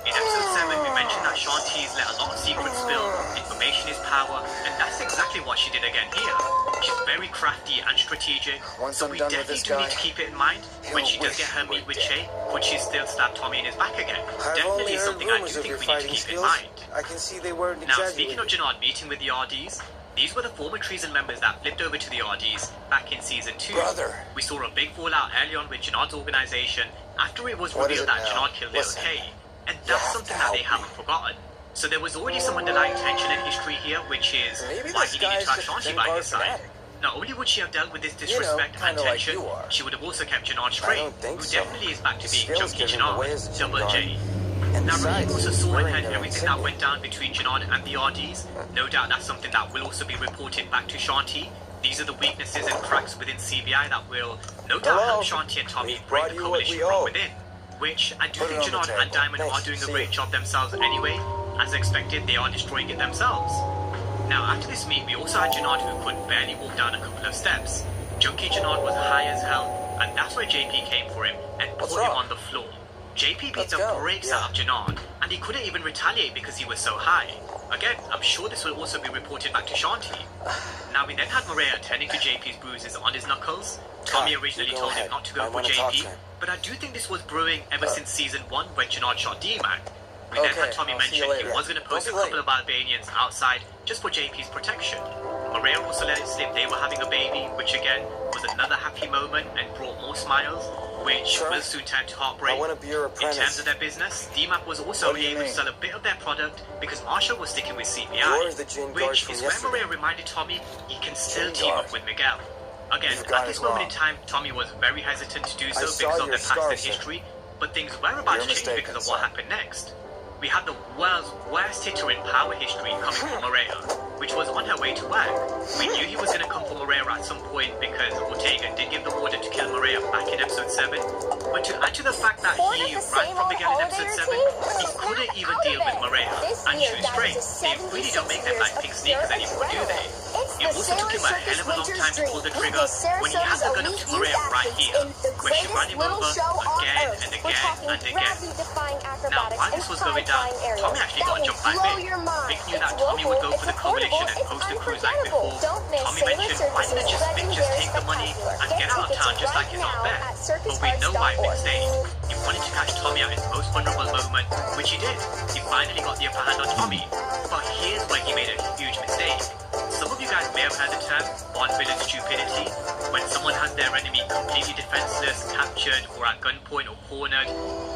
Speaker 12: In episode 7, we mentioned that Shanti's let a lot of secrets spill, information is power, and that's exactly what she did again here. She's very crafty and strategic, so we definitely do need to keep it in mind when she does get her meet with Shay, could she still stab Tommy in his back again? Definitely something I do think we need to keep in mind. Now, speaking of Janard meeting with the RDs, these were the former Treason members that flipped over to the RDs back in Season 2. We saw a big fallout early on with Janard's organization after it was revealed that Janard killed Lil K. And that's something that they haven't forgotten. So there was already some underlying tension in history here, which is why he needed to have Shanti by his side. Not only would she have dealt with this disrespect and tension, she would have also kept Janard straight, who definitely is back to being Junkie Janard, Double J. Now, Raheem also saw and heard everything that went down between Janard and the RDs. No doubt that's something that will also be reported back to Shanti. These are the weaknesses and cracks within CBI that will no doubt help Shanti and Tommy break the coalition from within. Which I do think Janard and Diamond are doing a great job themselves anyway. As expected, they are destroying it themselves. Now, after this meet, we also had Janard who could barely walk down a couple of steps. Junkie Janard was high as hell, and that's where JP came for him and put him on the floor. JP beat the brakes out of Janard, and he couldn't even retaliate because he was so high. Again, I'm sure this will also be reported back to Shanti. Now, we then had Maria attending to JP's bruises on his knuckles. Tommy originally told him not to go for JP, but I do think this was brewing ever since Season 1 when Janard shot D-Mac. We then had Tommy mention he was going to post a couple of Albanians outside just for JP's protection. Maria also let it slip they were having a baby, which again was another happy moment and brought more smiles, which will soon turn to heartbreak. In terms of their business, DMAP was also able to sell a bit of their product because Marshall was sticking with CPI, which is where Maria reminded Tommy he can still team up with Miguel. Again, at this moment in time, Tommy was very hesitant to do so because of their past and history, but things were about to change because of what happened next. We had the world's worst hitter in power history coming from Maria, which was on her way to work. We knew he was going to come for Maria at some point because Ortega did give the order to kill Maria back in episode 7. But to add to the fact that he ran from Miguel in episode 7, he couldn't even deal with Maria. And shoot straight, they really don't make them like pink sneakers anymore, do they? It also took him a hell of a long time to pull the trigger when he had the gun up to Maria right here, when she ran him over again and again and again. Now, while this was going down, Tommy actually got a jump like me. Vic knew that Tommy would go for the coalition and host the cruise like before. Tommy mentioned, why didn't Vic just take the money and get out of town just like he's not there? But we know why Vic stayed. He wanted to catch Tommy at his most vulnerable moment, which he did. He finally got the upper hand on Tommy. But here's where he made a huge mistake. Some of you guys may have heard the term Bond villain stupidity, when someone has their enemy completely completely defenseless, captured, or at gunpoint or cornered.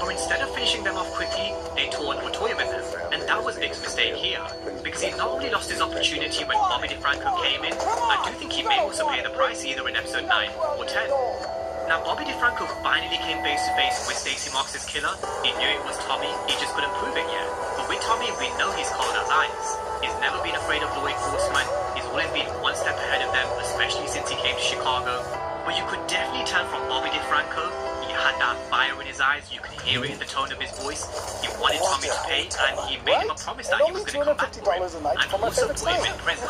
Speaker 12: Or instead of finishing them off quickly, they taunted or toyed with them. And that was Vic's mistake here, because he not only lost his opportunity when Bobby DeFranco came in, I do think he may also pay the price either in episode 9 or 10. Now, Bobby DeFranco finally came face to face with Stacey Marks' killer. He knew it was Tommy, he just couldn't prove it yet. But with Tommy, we know he's cold as ice. He's never been afraid of law enforcement, he's always been one step ahead of them, especially since he came to Chicago. But you could definitely tell from Bobby DeFranco, he had that fire in his eyes, you could hear it in the tone of his voice. He wanted Tommy to pay, and he made him a promise that he was going to come back for him, and also put him in prison.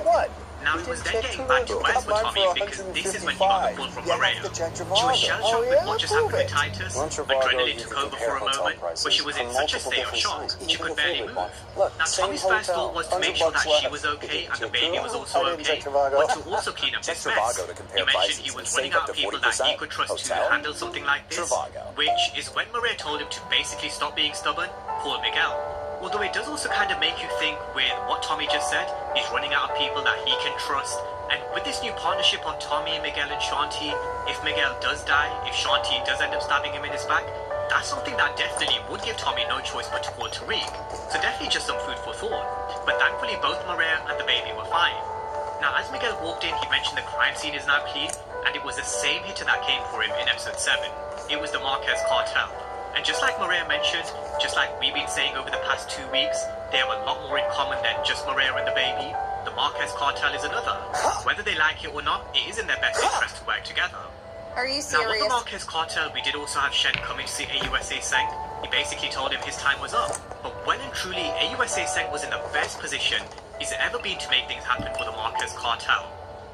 Speaker 13: What?
Speaker 12: Now it was then getting back to worse for Tommy because this is when he got the call from Maria. She was shell-shocked with what just happened with Titus. Adrenaline took over for a moment, but she was in such a state of shock, she could barely move. Now Tommy's first thought was to make sure that she was okay and the baby was also okay, but to also clean up this mess. He mentioned he was running out of people that he could trust to handle something like this, which is when Maria told him to basically stop being stubborn, call Miguel. Although it does also kind of make you think with what Tommy just said, he's running out of people that he can trust. And with this new partnership of Tommy, Miguel and Shanti, if Miguel does die, if Shanti does end up stabbing him in his back, that's something that definitely would give Tommy no choice but to call Tariq. So definitely just some food for thought. But thankfully both Maria and the baby were fine. Now as Miguel walked in, he mentioned the crime scene is now clean, and it was the same hitter that came for him in episode 7. It was the Marquez cartel. And just like Maria mentioned, just like we've been saying over the past 2 weeks, they have a lot more in common than just Maria and the baby. The Marquez cartel is another. Whether they like it or not, it is in their best interest to work together.
Speaker 14: Are you serious?
Speaker 12: Now, with the Marquez cartel, we did also have Shen coming to see AUSA Seng. He basically told him his time was up. But well and truly, AUSA Seng was in the best position he's ever been to make things happen for the Marquez cartel.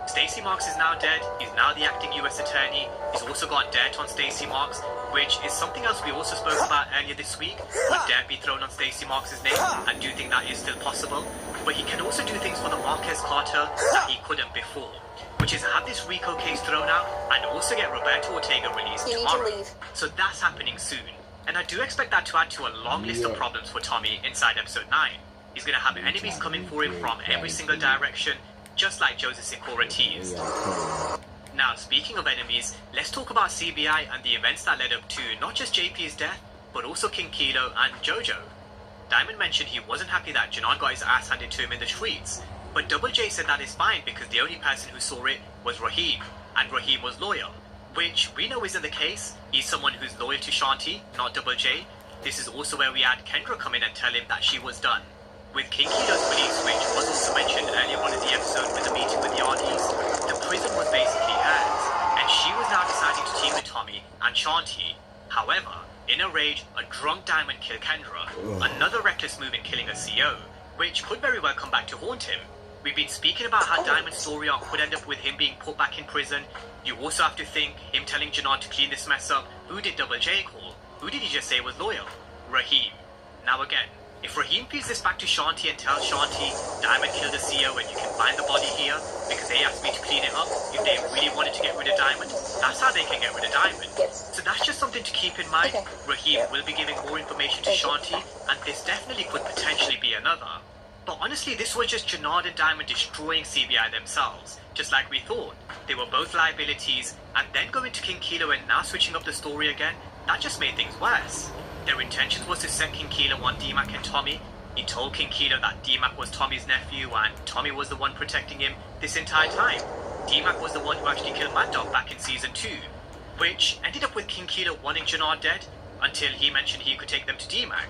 Speaker 12: Stacey Marks is now dead, he's now the acting US attorney, he's also got dirt on Stacey Marks, which is something else we also spoke about earlier this week. Would dirt be thrown on Stacey Marks' name? I do think that is still possible. But he can also do things for the Marquez cartel that he couldn't before, which is have this RICO case thrown out and also get Roberto Ortega released tomorrow. So that's happening soon. And I do expect that to add to a long list of problems for Tommy inside episode 9. He's going to have enemies coming for him from every single direction, just like Joseph Sikora teased. Now, speaking of enemies, let's talk about CBI and the events that led up to not just JP's death, but also King Kilo and Jojo. Diamond mentioned he wasn't happy that Janan got his ass handed to him in the streets, but Double J said that is fine because the only person who saw it was Raheem, and Raheem was loyal, which we know isn't the case. He's someone who's loyal to Shanti, not Double J. This is also where we had Kendra come in and tell him that she was done. With King Kilo's release, which was also mentioned earlier on in the episode with the meeting with the RDs, the prison was basically hers, and she was now deciding to team with Tommy and Shanti. However, in a rage, a drunk Diamond killed Kendra, another reckless move in killing a CO, which could very well come back to haunt him. We've been speaking about how Diamond's story arc could end up with him being put back in prison. You also have to think, him telling Janan to clean this mess up, who did Double J call? Who did he just say was loyal? Raheem. Now again, if Raheem feeds this back to Shanti and tells Shanti, Diamond killed the CEO and you can find the body here because they asked me to clean it up, if they really wanted to get rid of Diamond, that's how they can get rid of Diamond. So that's just something to keep in mind. Raheem will be giving more information to Shanti, and this definitely could potentially be another. But honestly, this was just Janan and Diamond destroying CBI themselves, just like we thought. They were both liabilities, and then going to King Kilo and now switching up the story again, that just made things worse. Their intentions was to set King Kilo on D-Mac and Tommy. He told King Kilo that D-Mac was Tommy's nephew and Tommy was the one protecting him this entire time. D-Mac was the one who actually killed Mad Dog back in season 2, which ended up with King Kilo wanting Janan dead until he mentioned he could take them to D-Mac.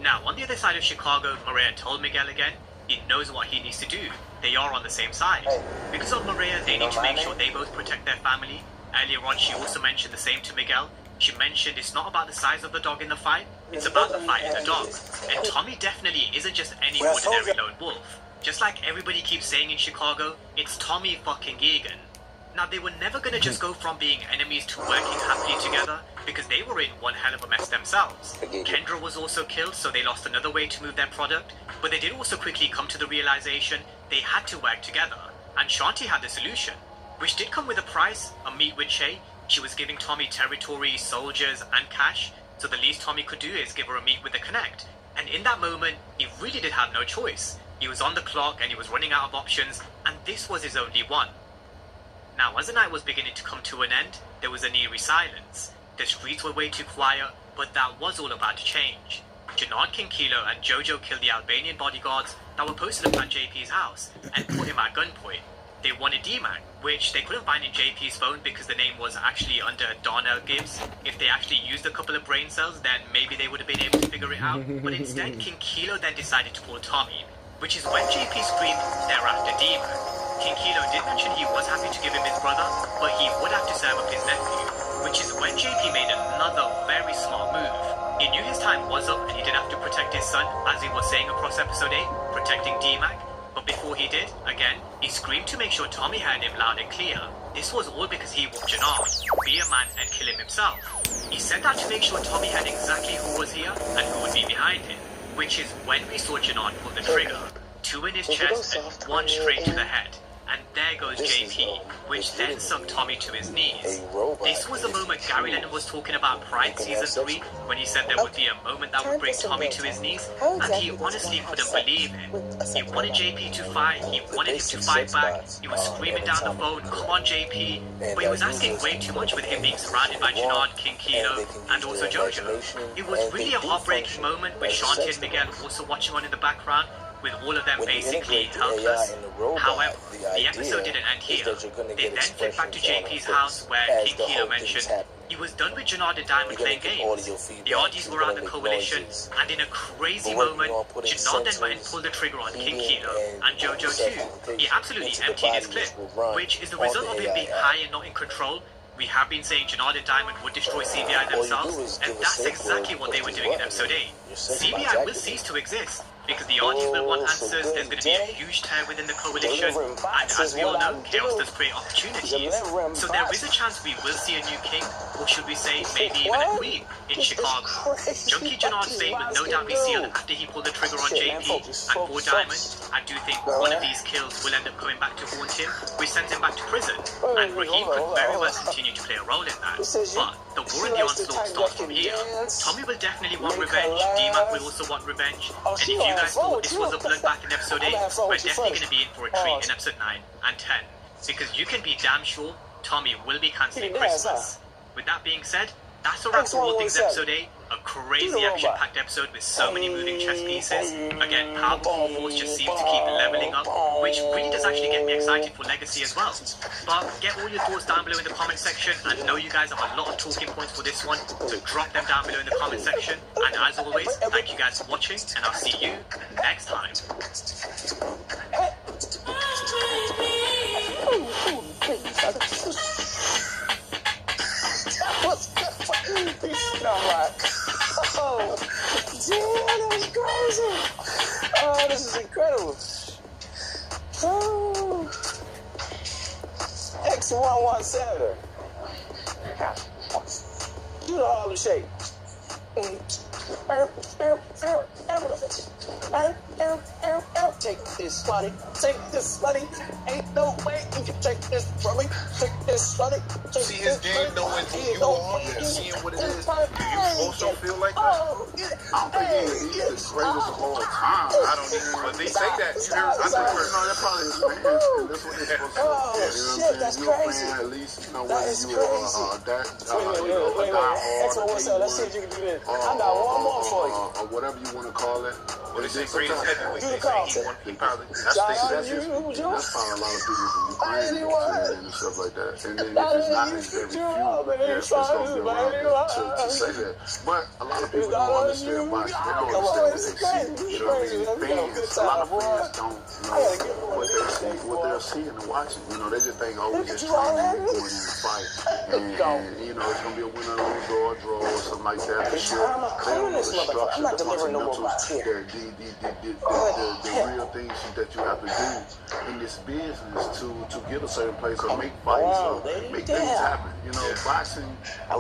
Speaker 12: Now, on the other side of Chicago, Maria told Miguel again, he knows what he needs to do. They are on the same side. Because of Maria, they need to make sure they both protect their family. Earlier on, she also mentioned the same to Miguel. She mentioned it's not about the size of the dog in the fight, it's about the fight in the dog. And Tommy definitely isn't just any ordinary lone wolf. Just like everybody keeps saying in Chicago, it's Tommy fucking Egan. Now, they were never gonna just go from being enemies to working happily together, because they were in one hell of a mess themselves. Kendra was also killed, so they lost another way to move their product, but they did also quickly come to the realization they had to work together. And Shanti had the solution, which did come with a price, a meet with Shay. She was giving Tommy territory, soldiers, and cash, so the least Tommy could do is give her a meet with the Connect. And in that moment, he really did have no choice. He was on the clock and he was running out of options, and this was his only one. Now, as the night was beginning to come to an end, there was an eerie silence. The streets were way too quiet, but that was all about to change. Janard King Kilo and Jojo killed the Albanian bodyguards that were posted up at JP's house and put him at gunpoint. They wanted D-Mac, which they couldn't find in JP's phone because the name was actually under Darnell Gibbs. If they actually used a couple of brain cells, then maybe they would have been able to figure it out. But instead, King Kilo then decided to pull Tommy, which is when JP screamed, "They're after D-Mac." King Kilo did mention he was happy to give him his brother, but he would have to serve up his nephew, which is when JP made another very smart move. He knew his time was up and he did have to protect his son, as he was saying across episode 8, protecting D-Mac. But before he did, again, he screamed to make sure Tommy heard him loud and clear. This was all because he would Janard, be a man and kill him himself. He said that to make sure Tommy heard exactly who was here and who would be behind him, which is when we saw Janard pull the trigger. 2 in his chest and 1 straight to the head. And there goes JP, which then sunk Tommy to his knees. This was the moment Gary Lennon was talking about Pride Season 3, when he said there would be a moment that would bring Tommy to his knees, and he honestly couldn't believe it. He wanted JP to fight, he wanted him to fight back, he was screaming down the phone, "Come on JP," but he was asking way too much with him being surrounded by Janard, King Kilo, and also Jojo. It was really a heartbreaking moment with Shanti and Miguel also watching on in the background, with all of them basically helpless. However, the episode didn't end here. They then flipped back to JP's house where King Kilo mentioned he was done with Janard and Diamond playing games. The Audis were out the coalition, and in a crazy moment, Janard then went and pulled the trigger on King Kilo and Jojo too. He absolutely emptied his clip, which is the result of him being high and not in control. We have been saying Janard and Diamond would destroy CBI themselves, and that's exactly what they were doing in episode 8. CBI will cease to exist, because the Audis will want answers, there's going to be a huge tear within the coalition, and as we all know, chaos does create opportunities. So there is a chance we will see a new king, or should we say maybe even a queen, in Chicago. Junkie Janard's fate will no doubt be sealed after he pulled the trigger on JP, and for Diamond, I do think one of these kills will end up coming back to haunt him, which sends him back to prison, and Raheem could very well continue to play a role in that. But the war and the onslaught starts from here. Tommy will definitely want revenge, D-Mac will also want revenge, and if you guys thought this was a bloodbath in episode 8, we're definitely going to be in for a treat in episode 9 and 10, because you can be damn sure Tommy will be cancelling Christmas. With that being said, that's a wrap for all things episode 8, a crazy action-packed episode with so many moving chess pieces. Again, Powerful Force just seems to keep leveling up, which really does actually get me excited for Legacy as well. But get all your thoughts down below in the comment section, and I know you guys have a lot of talking points for this one, so drop them down below in the comment section. And as always, thank you guys for watching, and I'll see you next time.
Speaker 13: Oh, damn, that was crazy. Oh, this is incredible. Oh. X117. Do the Harlem Shake. Take this money, take this money. Ain't no way you can take this from me. Take this money.
Speaker 10: See his game, knowing who you are, seeing what it is. Do you also feel like that?
Speaker 1: I don't think he's the greatest of all time. I don't even.
Speaker 10: But they say that. You hear?
Speaker 1: I think no, that probably is fans. That's what they're supposed to do.
Speaker 13: Oh, shit, that's crazy.
Speaker 1: At least, you know,
Speaker 13: That
Speaker 1: whether
Speaker 13: is
Speaker 1: you
Speaker 13: crazy. Wait. X117, let's see if you can do this. I got one more for you.
Speaker 1: Or whatever you want to call it.
Speaker 10: What they say, greatest heavyweight.
Speaker 13: Do the
Speaker 10: They say
Speaker 13: Carlton.
Speaker 10: he probably.
Speaker 1: That's probably a lot of people from Ukraine and stuff like that. And then it's not very few. Yes, that's going to be around to say that. But a lot of people don't understand boxing. They don't understand what they see. You know what I mean? Fans, a lot of fans don't know what they're seeing and watching. You know, they just think, oh, we're just training and going in a fight. And you know, it's going to be a winner, lose, or a draw, or something like that. For sure. They don't know the structure,
Speaker 13: I'm not delivering no more
Speaker 1: fundamentals,
Speaker 13: bots here.
Speaker 1: the real things that you have to do in this business to get a certain place or make fights or make things happen. You know, boxing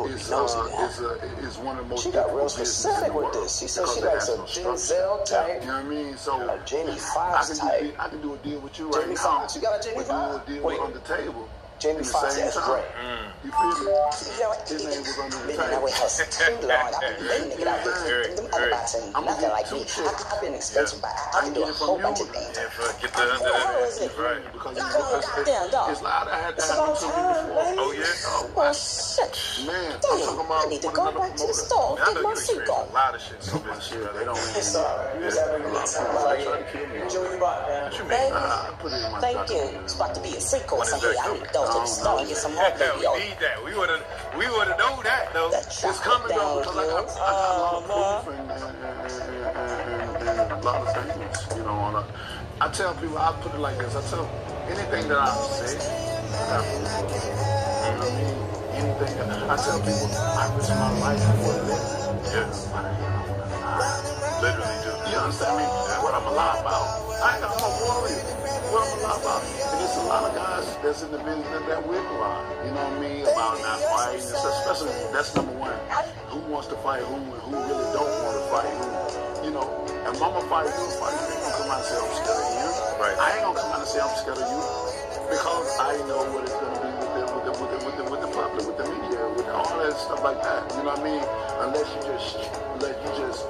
Speaker 1: is one of the most difficult businesses in the world.
Speaker 13: She said she likes a Denzel type.
Speaker 1: You know what I mean? So
Speaker 13: a Jamie Foxx type.
Speaker 1: I can do a deal with you right
Speaker 13: Jamie
Speaker 1: now.
Speaker 13: Foxx, you got a Jamie
Speaker 1: We'll
Speaker 13: Foxx?
Speaker 1: do a deal on the table.
Speaker 13: Jamie Foxx as Ray.
Speaker 10: You feel me?
Speaker 13: You know what?
Speaker 10: His name was under the
Speaker 13: Been that way hustle too long. I've been letting nigga out there. Them other bots ain't nothing like me. I've been expensive, but I can do a whole bunch of things.
Speaker 5: Get the under that. Right.
Speaker 10: Because
Speaker 13: Goddamn dog.
Speaker 10: it's loud. I had to
Speaker 13: It's
Speaker 10: have
Speaker 13: about
Speaker 10: it to me
Speaker 13: time,
Speaker 10: before.
Speaker 13: baby.
Speaker 5: Oh, yeah?
Speaker 13: Well, shit.
Speaker 10: Man, I'm
Speaker 13: Damn,
Speaker 10: talking about
Speaker 13: I need to
Speaker 10: one
Speaker 13: go
Speaker 10: another
Speaker 13: back to the
Speaker 10: promoter.
Speaker 13: store.
Speaker 5: I
Speaker 13: Get
Speaker 5: know
Speaker 13: my
Speaker 5: you
Speaker 13: suit
Speaker 5: experience
Speaker 13: on.
Speaker 5: a lot of shit. So
Speaker 10: My shit, they don't
Speaker 13: It's alright. You was having a good time. Like, enjoy your body, man.
Speaker 5: What you mean?
Speaker 13: Baby,
Speaker 10: I put it in my
Speaker 13: thank you.
Speaker 10: document.
Speaker 13: It's about to be a sequel.
Speaker 5: When
Speaker 13: So
Speaker 5: is
Speaker 13: hey,
Speaker 5: that
Speaker 13: I need to go to the store and get some more
Speaker 5: Yeah,
Speaker 13: baby
Speaker 5: we
Speaker 13: oil.
Speaker 5: need that. We would have known that though.
Speaker 13: That
Speaker 10: It's
Speaker 13: chocolate
Speaker 10: coming though,
Speaker 13: down,
Speaker 10: because I got a lot of proof and a lot of things, you know. I tell people, I put it like this. I tell anything that I've said, I got proof of it. You know what I mean? Anything that I tell people, I risk my life for a living.
Speaker 5: Yes.
Speaker 10: Why the hell I want to lie?
Speaker 5: Literally do.
Speaker 10: You understand me? What I'm a lie about? I ain't got no warrior. What I'm a lie about? And there's a lot of guys that's in the business that will lie. You know what I mean? About not fighting. Especially, that's number one. Who wants to fight who and who really don't want to fight who? You know, and mama fight you, I ain't gonna come out and say I'm scared of you.
Speaker 5: Right.
Speaker 10: I ain't gonna come out and say I'm scared of you because I know what it's gonna be with the public, with the media, with all that stuff like that. You know what I mean? Unless you just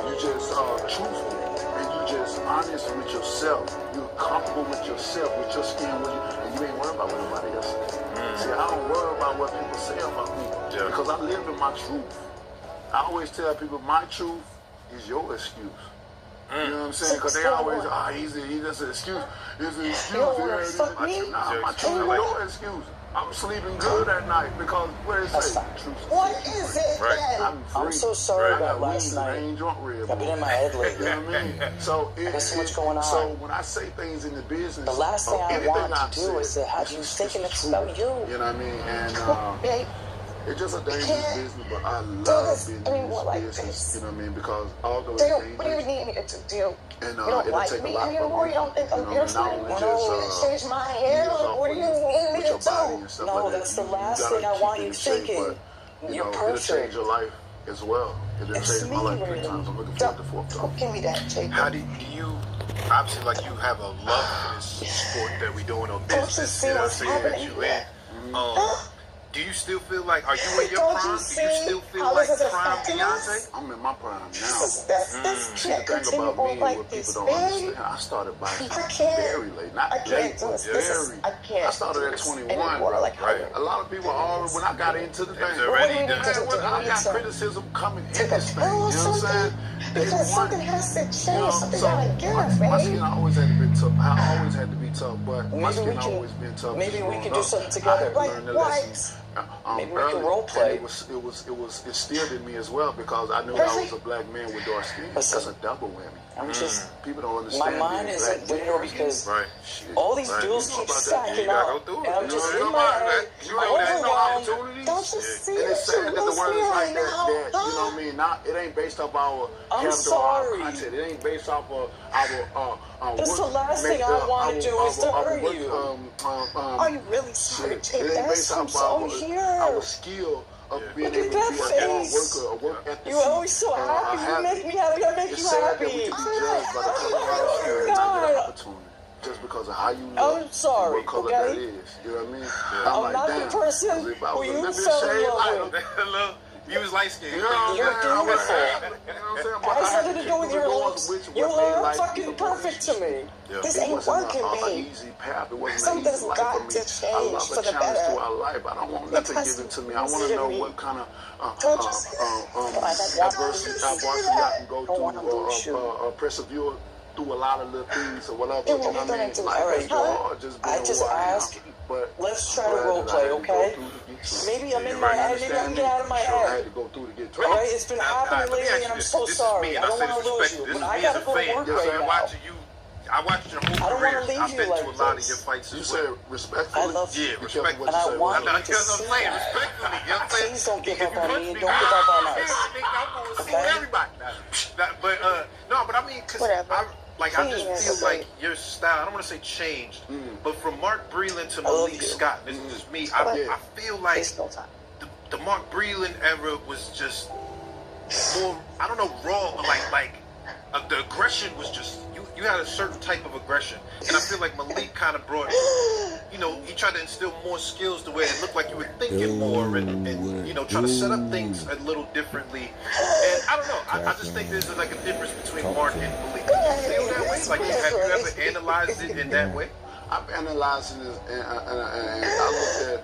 Speaker 10: truthful and you just honest with yourself. You're comfortable with yourself, with your skin, and you ain't worried about what nobody else says. See, I don't worry about what people say about me because I live in my truth. I always tell people my truth is your excuse. You know what I'm saying? Because they always, he's just an excuse. It's an excuse. Nah, my truth is your excuse. I'm sleeping good at night because what is it?
Speaker 13: What is it?
Speaker 5: Right.
Speaker 13: I'm so sorry
Speaker 10: I
Speaker 13: about
Speaker 10: got
Speaker 13: last
Speaker 10: wings and I
Speaker 13: night.
Speaker 10: ain't drunk red.
Speaker 13: I've been in my head lately.
Speaker 10: You know what I mean? So
Speaker 13: There's so much going on.
Speaker 10: So when I say things in the business,
Speaker 13: The last thing I
Speaker 10: anything
Speaker 13: want
Speaker 10: I've
Speaker 13: to do is to have you thinking it's about you.
Speaker 10: You know what I mean? And
Speaker 13: Babe,
Speaker 10: it's just a dangerous business, but I love being in this business. You know what I mean? Because although it's dangerous,
Speaker 13: what do you need me to do?
Speaker 10: and
Speaker 13: You don't
Speaker 10: it'll
Speaker 13: like
Speaker 10: take
Speaker 13: me
Speaker 10: a lot
Speaker 13: anymore?
Speaker 10: from
Speaker 13: You don't think I'm
Speaker 10: you know,
Speaker 13: beautiful?
Speaker 10: not only
Speaker 13: No,
Speaker 10: just
Speaker 13: change my hair? What do you need me
Speaker 10: with
Speaker 13: to
Speaker 10: your body
Speaker 13: do?
Speaker 10: and stuff
Speaker 13: No,
Speaker 10: like that.
Speaker 13: that's the
Speaker 10: You
Speaker 13: last
Speaker 10: gotta
Speaker 13: thing I
Speaker 10: keep
Speaker 13: want
Speaker 10: it
Speaker 13: you
Speaker 10: in shape,
Speaker 13: thinking.
Speaker 10: but,
Speaker 13: You're
Speaker 10: it'll
Speaker 13: perfect.
Speaker 10: change your life as well. It'll
Speaker 13: It's
Speaker 10: change my life
Speaker 13: me,
Speaker 10: 3 times. I'm looking forward to the 4th time.
Speaker 13: Don't give me that, Jacob.
Speaker 5: How do you obviously like you have a love for this sport that we doing or business
Speaker 13: see
Speaker 5: that
Speaker 13: what's happening
Speaker 5: you in? Do you still feel like, are you in your
Speaker 13: Don't
Speaker 5: prime?
Speaker 13: you
Speaker 5: Do you still
Speaker 13: see
Speaker 5: feel
Speaker 13: how
Speaker 5: like
Speaker 13: this is
Speaker 5: prime
Speaker 13: affecting
Speaker 5: Beyonce?
Speaker 13: us?
Speaker 10: I'm in my prime now.
Speaker 13: This
Speaker 10: See,
Speaker 13: can't
Speaker 10: the thing
Speaker 13: continue
Speaker 10: about me,
Speaker 13: on like
Speaker 10: what
Speaker 13: this,
Speaker 10: people don't
Speaker 13: babe.
Speaker 10: understand, I started by
Speaker 13: I can't.
Speaker 10: very late. Not
Speaker 13: I can't
Speaker 10: late,
Speaker 13: do
Speaker 10: but
Speaker 13: this. This is-
Speaker 10: very.
Speaker 13: I can't
Speaker 10: I started
Speaker 13: do
Speaker 10: at
Speaker 13: this
Speaker 10: 21.
Speaker 13: anymore. Like,
Speaker 5: Right.
Speaker 10: A lot of people already, when I got into the thing,
Speaker 5: already
Speaker 10: man,
Speaker 5: done.
Speaker 10: I got criticism coming in
Speaker 13: Take a
Speaker 10: this thing.
Speaker 13: pill or
Speaker 10: You know what I'm saying?
Speaker 13: something?
Speaker 10: Day
Speaker 13: Because
Speaker 10: one.
Speaker 13: something has to change.
Speaker 10: You know,
Speaker 13: Something
Speaker 10: so
Speaker 13: gotta give,
Speaker 10: my
Speaker 13: babe.
Speaker 10: skin always had to be tough. I always had to be tough, but my
Speaker 13: Maybe
Speaker 10: skin
Speaker 13: we can-
Speaker 10: always been tough.
Speaker 13: maybe we
Speaker 10: growing
Speaker 13: can do
Speaker 10: up.
Speaker 13: something together.
Speaker 10: I learned the
Speaker 13: Like
Speaker 10: lesson,
Speaker 13: maybe we can
Speaker 10: early,
Speaker 13: role play.
Speaker 10: and it was instilled in me as well because I knew that I was a black man with dark skin. That's a double whammy.
Speaker 13: I'm just,
Speaker 10: People don't
Speaker 13: my
Speaker 10: understand.
Speaker 13: mind
Speaker 10: being
Speaker 13: isn't
Speaker 10: black.
Speaker 13: there because
Speaker 5: Right.
Speaker 13: all these
Speaker 5: Right.
Speaker 13: bills
Speaker 10: You know
Speaker 13: keep
Speaker 10: about that.
Speaker 13: stacking
Speaker 5: You gotta
Speaker 13: up.
Speaker 5: go through it.
Speaker 13: And I'm
Speaker 5: You
Speaker 13: just
Speaker 5: know
Speaker 13: in
Speaker 5: about
Speaker 13: my
Speaker 5: that.
Speaker 13: head,
Speaker 5: You know there's no
Speaker 13: overwhelmed.
Speaker 5: opportunities.
Speaker 13: Don't you
Speaker 5: Yeah.
Speaker 13: see
Speaker 10: And it's
Speaker 13: that
Speaker 10: sad
Speaker 13: you
Speaker 10: that the
Speaker 13: lose
Speaker 10: world
Speaker 13: me
Speaker 10: is like
Speaker 13: right
Speaker 10: that,
Speaker 13: now?
Speaker 10: you know what I mean? Not, it ain't based off our
Speaker 13: I'm
Speaker 10: capital or our
Speaker 13: sorry.
Speaker 10: content. It ain't based off of our
Speaker 13: That's
Speaker 10: work.
Speaker 13: the last thing I wanna do is to hurt you. Are you really sorry,
Speaker 10: shit.
Speaker 13: Jake?
Speaker 10: It ain't
Speaker 13: That's
Speaker 10: based
Speaker 13: I'm
Speaker 10: off
Speaker 13: so
Speaker 10: our
Speaker 13: here.
Speaker 10: skill of being
Speaker 13: Look
Speaker 10: able
Speaker 13: at
Speaker 10: to be
Speaker 13: that
Speaker 10: a hard
Speaker 13: face.
Speaker 10: worker, a work ethic.
Speaker 13: You're always so happy. You make me happy. I make
Speaker 10: It's
Speaker 13: you
Speaker 10: sad
Speaker 13: happy.
Speaker 10: that we can be judged by the color of our skin and not get an opportunity just because of how you look.
Speaker 13: I'm sorry,
Speaker 10: What color
Speaker 13: okay?
Speaker 10: that is. You know what I mean?
Speaker 13: I'm
Speaker 10: like,
Speaker 13: not
Speaker 10: damn,
Speaker 13: the person
Speaker 10: if I
Speaker 13: who
Speaker 10: was a
Speaker 13: you
Speaker 10: little bit
Speaker 13: fell in
Speaker 10: shade
Speaker 13: love
Speaker 10: lighter,
Speaker 13: with.
Speaker 5: You was light skinned.
Speaker 10: you know what I'm
Speaker 13: You're
Speaker 10: saying? I was-
Speaker 13: beautiful.
Speaker 10: you know what I'm saying? But
Speaker 13: It has
Speaker 10: I had
Speaker 13: nothing to
Speaker 10: keep
Speaker 13: do with your
Speaker 10: moving on,
Speaker 13: looks.
Speaker 10: which
Speaker 13: You
Speaker 10: what made
Speaker 13: are
Speaker 10: life
Speaker 13: fucking
Speaker 10: even
Speaker 13: perfect to me.
Speaker 5: Yeah.
Speaker 13: This
Speaker 10: It
Speaker 13: ain't
Speaker 10: wasn't
Speaker 13: working,
Speaker 10: an
Speaker 13: babe.
Speaker 10: easy path. It wasn't
Speaker 13: Something's
Speaker 10: an easy life
Speaker 13: got
Speaker 10: for me.
Speaker 13: to
Speaker 10: I
Speaker 13: change
Speaker 10: love
Speaker 13: for
Speaker 10: a
Speaker 13: the
Speaker 10: challenge
Speaker 13: better.
Speaker 10: to our life. I don't want
Speaker 13: It
Speaker 10: nothing
Speaker 13: has
Speaker 10: given
Speaker 13: to
Speaker 10: to me.
Speaker 13: be
Speaker 10: I want to
Speaker 13: easy to
Speaker 10: know
Speaker 13: me.
Speaker 10: what kind of
Speaker 13: Don't you say
Speaker 10: adversity I can go
Speaker 13: Don't wanna lose
Speaker 10: through or persevere through a lot of little things or whatever.
Speaker 13: Yeah,
Speaker 10: You know
Speaker 13: what we
Speaker 10: what I
Speaker 13: gonna
Speaker 10: mean?
Speaker 13: do?
Speaker 10: Life
Speaker 13: All
Speaker 10: is
Speaker 13: right,
Speaker 10: hard just being
Speaker 13: I just
Speaker 10: who I am.
Speaker 13: ask,
Speaker 10: But
Speaker 13: let's try
Speaker 10: I'm
Speaker 13: to
Speaker 10: glad
Speaker 13: role
Speaker 10: that I
Speaker 13: play,
Speaker 10: had to go
Speaker 13: okay?
Speaker 10: through to get to it.
Speaker 13: Maybe I'm in
Speaker 10: You
Speaker 13: my head. Maybe I can
Speaker 10: understand
Speaker 13: get
Speaker 10: me?
Speaker 13: out of my
Speaker 10: Sure, I had
Speaker 13: head.
Speaker 10: to go through to get to
Speaker 13: All
Speaker 10: it.
Speaker 13: right, it's been
Speaker 5: Now,
Speaker 13: happening
Speaker 5: let me
Speaker 13: lately,
Speaker 5: ask
Speaker 13: and
Speaker 5: you
Speaker 13: I'm
Speaker 5: this.
Speaker 13: so
Speaker 5: This is
Speaker 13: sorry.
Speaker 5: me,
Speaker 13: I
Speaker 5: and I
Speaker 13: don't
Speaker 5: say
Speaker 13: want
Speaker 5: this
Speaker 13: to lose
Speaker 5: respectfully.
Speaker 13: you,
Speaker 5: This
Speaker 13: but
Speaker 5: is
Speaker 13: I
Speaker 5: me
Speaker 13: gotta
Speaker 5: as a
Speaker 13: go to
Speaker 5: fan.
Speaker 13: work
Speaker 10: Yes,
Speaker 13: right
Speaker 10: sir.
Speaker 13: now.
Speaker 5: Watching you, I watched your whole
Speaker 13: I don't
Speaker 5: career.
Speaker 13: wanna leave
Speaker 5: I've
Speaker 13: you
Speaker 5: been
Speaker 13: like
Speaker 5: to a lot of
Speaker 13: this.
Speaker 5: your fights
Speaker 10: You
Speaker 5: as
Speaker 10: said
Speaker 5: well.
Speaker 10: respectfully?
Speaker 13: I love you.
Speaker 5: Yeah,
Speaker 10: Be careful
Speaker 5: respectfully.
Speaker 10: what
Speaker 13: And
Speaker 10: you
Speaker 13: I
Speaker 10: say.
Speaker 13: want
Speaker 5: Now,
Speaker 13: you
Speaker 5: you
Speaker 13: to
Speaker 5: know what I'm
Speaker 13: see
Speaker 5: saying?
Speaker 13: that.
Speaker 5: Respectfully. You know what I'm saying?
Speaker 13: Please don't give
Speaker 5: If
Speaker 13: up
Speaker 5: you
Speaker 13: on
Speaker 5: punch
Speaker 13: me and
Speaker 5: me,
Speaker 13: don't give up on us.
Speaker 5: yeah, I'm going to see
Speaker 13: Okay?
Speaker 5: everybody. But, no, but I mean, because
Speaker 6: Whatever.
Speaker 5: I
Speaker 6: Please,
Speaker 5: just feel
Speaker 6: okay.
Speaker 5: like your style, I don't want to say changed, but from Mark Breland to
Speaker 13: I love
Speaker 5: Malik
Speaker 13: you.
Speaker 5: Scott, this is just me.
Speaker 10: Yeah.
Speaker 5: I feel like
Speaker 13: Waste no time.
Speaker 5: the Mark Breland era was just more, I don't know, raw, but like the aggression was just,
Speaker 14: you had a certain type of aggression, and I feel like Malik kind of brought, you know, he tried to instill more skills to where it looked like you were thinking more and you know, try to set up things a little differently. And I don't know, I just think there's like a difference between Mark and Malik. Do you feel that way? Like, have you ever analyzed it in that way?
Speaker 3: I've analyzed it, and I looked at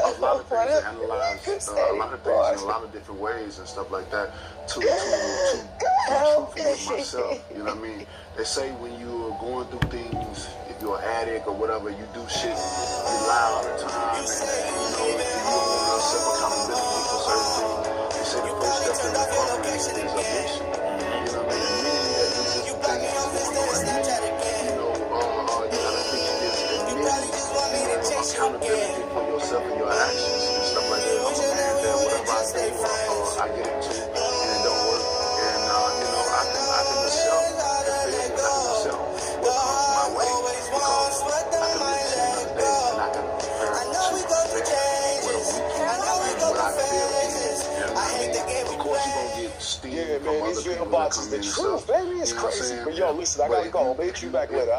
Speaker 3: a lot of things and analyzed a lot of things in a lot of different ways and stuff like that to be truthful with myself. You know what I mean? They say when you're going through things, if you're an addict or whatever, you do shit, you lie all the time, and you know, if you don't want to self accountability for certain things, they say the first step to recovery is addiction. You know what I mean? Meaning that this is the thing that's going on. You know, you gotta fix this and accountability for yourself and your actions and stuff like that. I'm a man that whatever I do, I get into and it don't work. And you know, I can accept the failures. I can accept what comes my way because I can live to another day and I can prepare to affect what a weekend and what I feel is. You know what I mean? Of course, you're gonna get steam from other people that come in and stuff.
Speaker 13: Baby, it's crazy. But yo, listen, I gotta go. I'll meet you back later.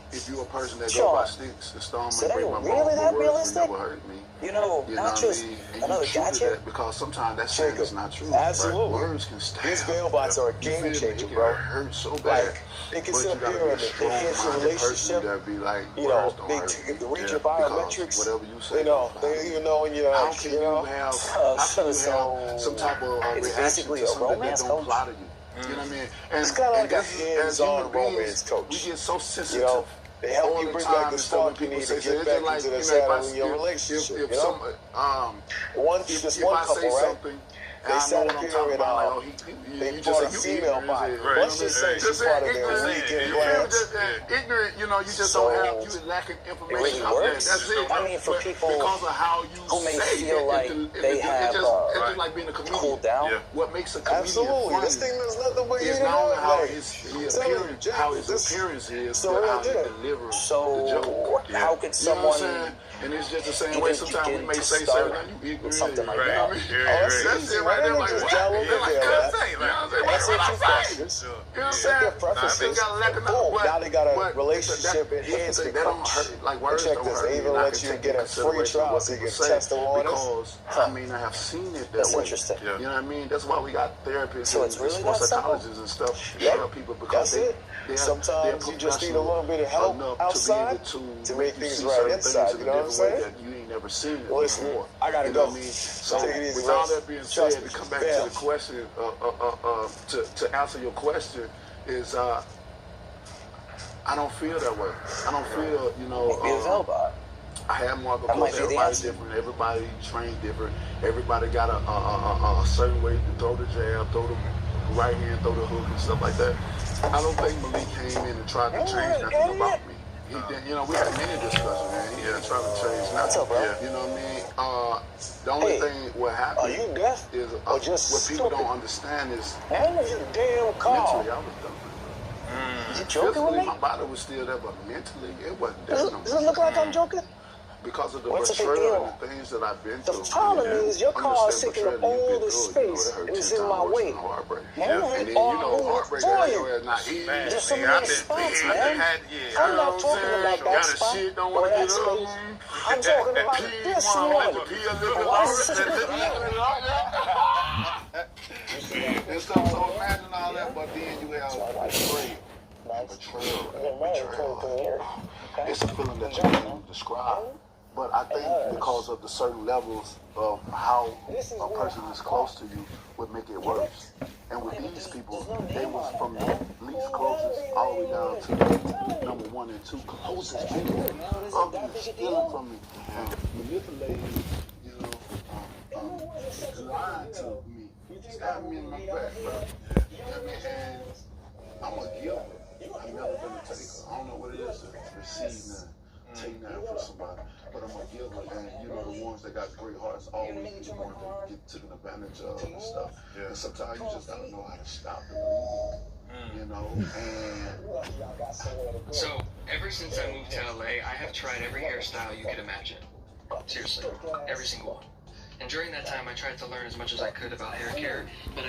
Speaker 3: If you're a person that go by sticks and storm and break my
Speaker 13: really that
Speaker 3: bones,
Speaker 13: realistic?
Speaker 3: it never hurt me.
Speaker 13: You know, not just another gotcha.
Speaker 3: Because sometimes that shit is not true.
Speaker 13: Absolutely.
Speaker 3: Right? Words can stab.
Speaker 13: These bail bots are a game changer, bro.
Speaker 3: It hurt so bad.
Speaker 13: Like, it can sit up here and enhance your relationship.
Speaker 3: Be like,
Speaker 13: you know, they read your biometrics.
Speaker 3: Whatever you say.
Speaker 13: You know, they even know when you're
Speaker 3: how
Speaker 13: like,
Speaker 3: can
Speaker 13: you know,
Speaker 3: have some type of reaction to something that don't apply to you? You know what I mean? And
Speaker 13: it's kind of like a
Speaker 3: as
Speaker 13: hands-on romance coach.
Speaker 3: We get so sensitive.
Speaker 13: You know, they help you bring back the spark you need to get back into the saddle in your relationship. If this one couple, right? They sat up here and they brought a female body. Let's just say she's part of their weekend plans.
Speaker 3: Ignorant, you know, you just don't have, you lacking information out there. That's it.
Speaker 13: I mean, for people
Speaker 3: because of how you
Speaker 13: who may
Speaker 3: say
Speaker 13: feel
Speaker 3: it,
Speaker 13: like they have
Speaker 3: it's just like being a comedian.
Speaker 13: cooled down.
Speaker 3: What makes a comedian
Speaker 13: Absolutely. This thing does nothing but
Speaker 3: is not how his appearance is, but how he delivers the joke.
Speaker 13: How could someone?
Speaker 3: And it's just the same way sometimes we may say certain you ignorant.
Speaker 13: Something like
Speaker 3: that.
Speaker 13: That's it right there. Like, that's it. Two questions. You know what I'm saying? Preferences. Boom. Now they got a relationship enhancement coach.
Speaker 3: Like words
Speaker 13: check
Speaker 3: don't
Speaker 13: this.
Speaker 3: hurt.
Speaker 13: They even let you get a free trial so you can test the waters.
Speaker 3: Because I mean, I have seen it that way.
Speaker 13: Interesting.
Speaker 3: You know what I mean? That's why we got therapists
Speaker 13: so it's really
Speaker 3: and sports psychologists and stuff to help people because
Speaker 13: sometimes you just need a little bit of help outside to make things right inside. You know what I'm saying?
Speaker 3: You ain't never seen it
Speaker 13: before. I gotta go.
Speaker 3: So with all that being said, to come back to the question, to answer your question is, I don't feel that way. I don't feel, you know. I have more, because everybody's different. Everybody trains different. Everybody got a certain way to throw the jab, throw the right hand, throw the hook, and stuff like that. I don't think Malik came in and tried to change nothing about me. He did, you know, we had many discussions, man. He didn't try to change nothing. You know what I mean? The only thing what happened is what people don't understand is mentally I was done.
Speaker 13: You joking with me?
Speaker 3: My body was still there, but mentally it wasn't there.
Speaker 13: Does it look like I'm joking?
Speaker 3: Because of the betrayal and the things that I've been through.
Speaker 13: The problem is your car is taking up all the space and it's in my way.
Speaker 3: And then, you know, heartbreak is not easy.
Speaker 13: There's so many spots, man. I'm not talking about that spot or that space. I'm talking about this one.
Speaker 3: And stuff, so imagine all that, but then you have betrayal. It's a feeling that you can't describe. But I think because of the certain levels of how a person is close to you would make it worse. And with these people, they was from the least closest all the way down to the number 1 and 2 closest people of you, stealing from me and manipulating, you know, lying to me, stabbing me in my back, bro. You know what I mean? And I'm a giver. I've never been a taker. I don't know what it is to receive nothing, take nothing from somebody. But I'm a giver, and you know the ones that got great hearts always be one to get taken advantage of and stuff. And sometimes you just gotta know how to stop the bleeding, you know. And
Speaker 15: so ever since I moved to LA, I have tried every hairstyle you could imagine. Seriously, every single one. And during that time, I tried to learn as much as I could about hair care, but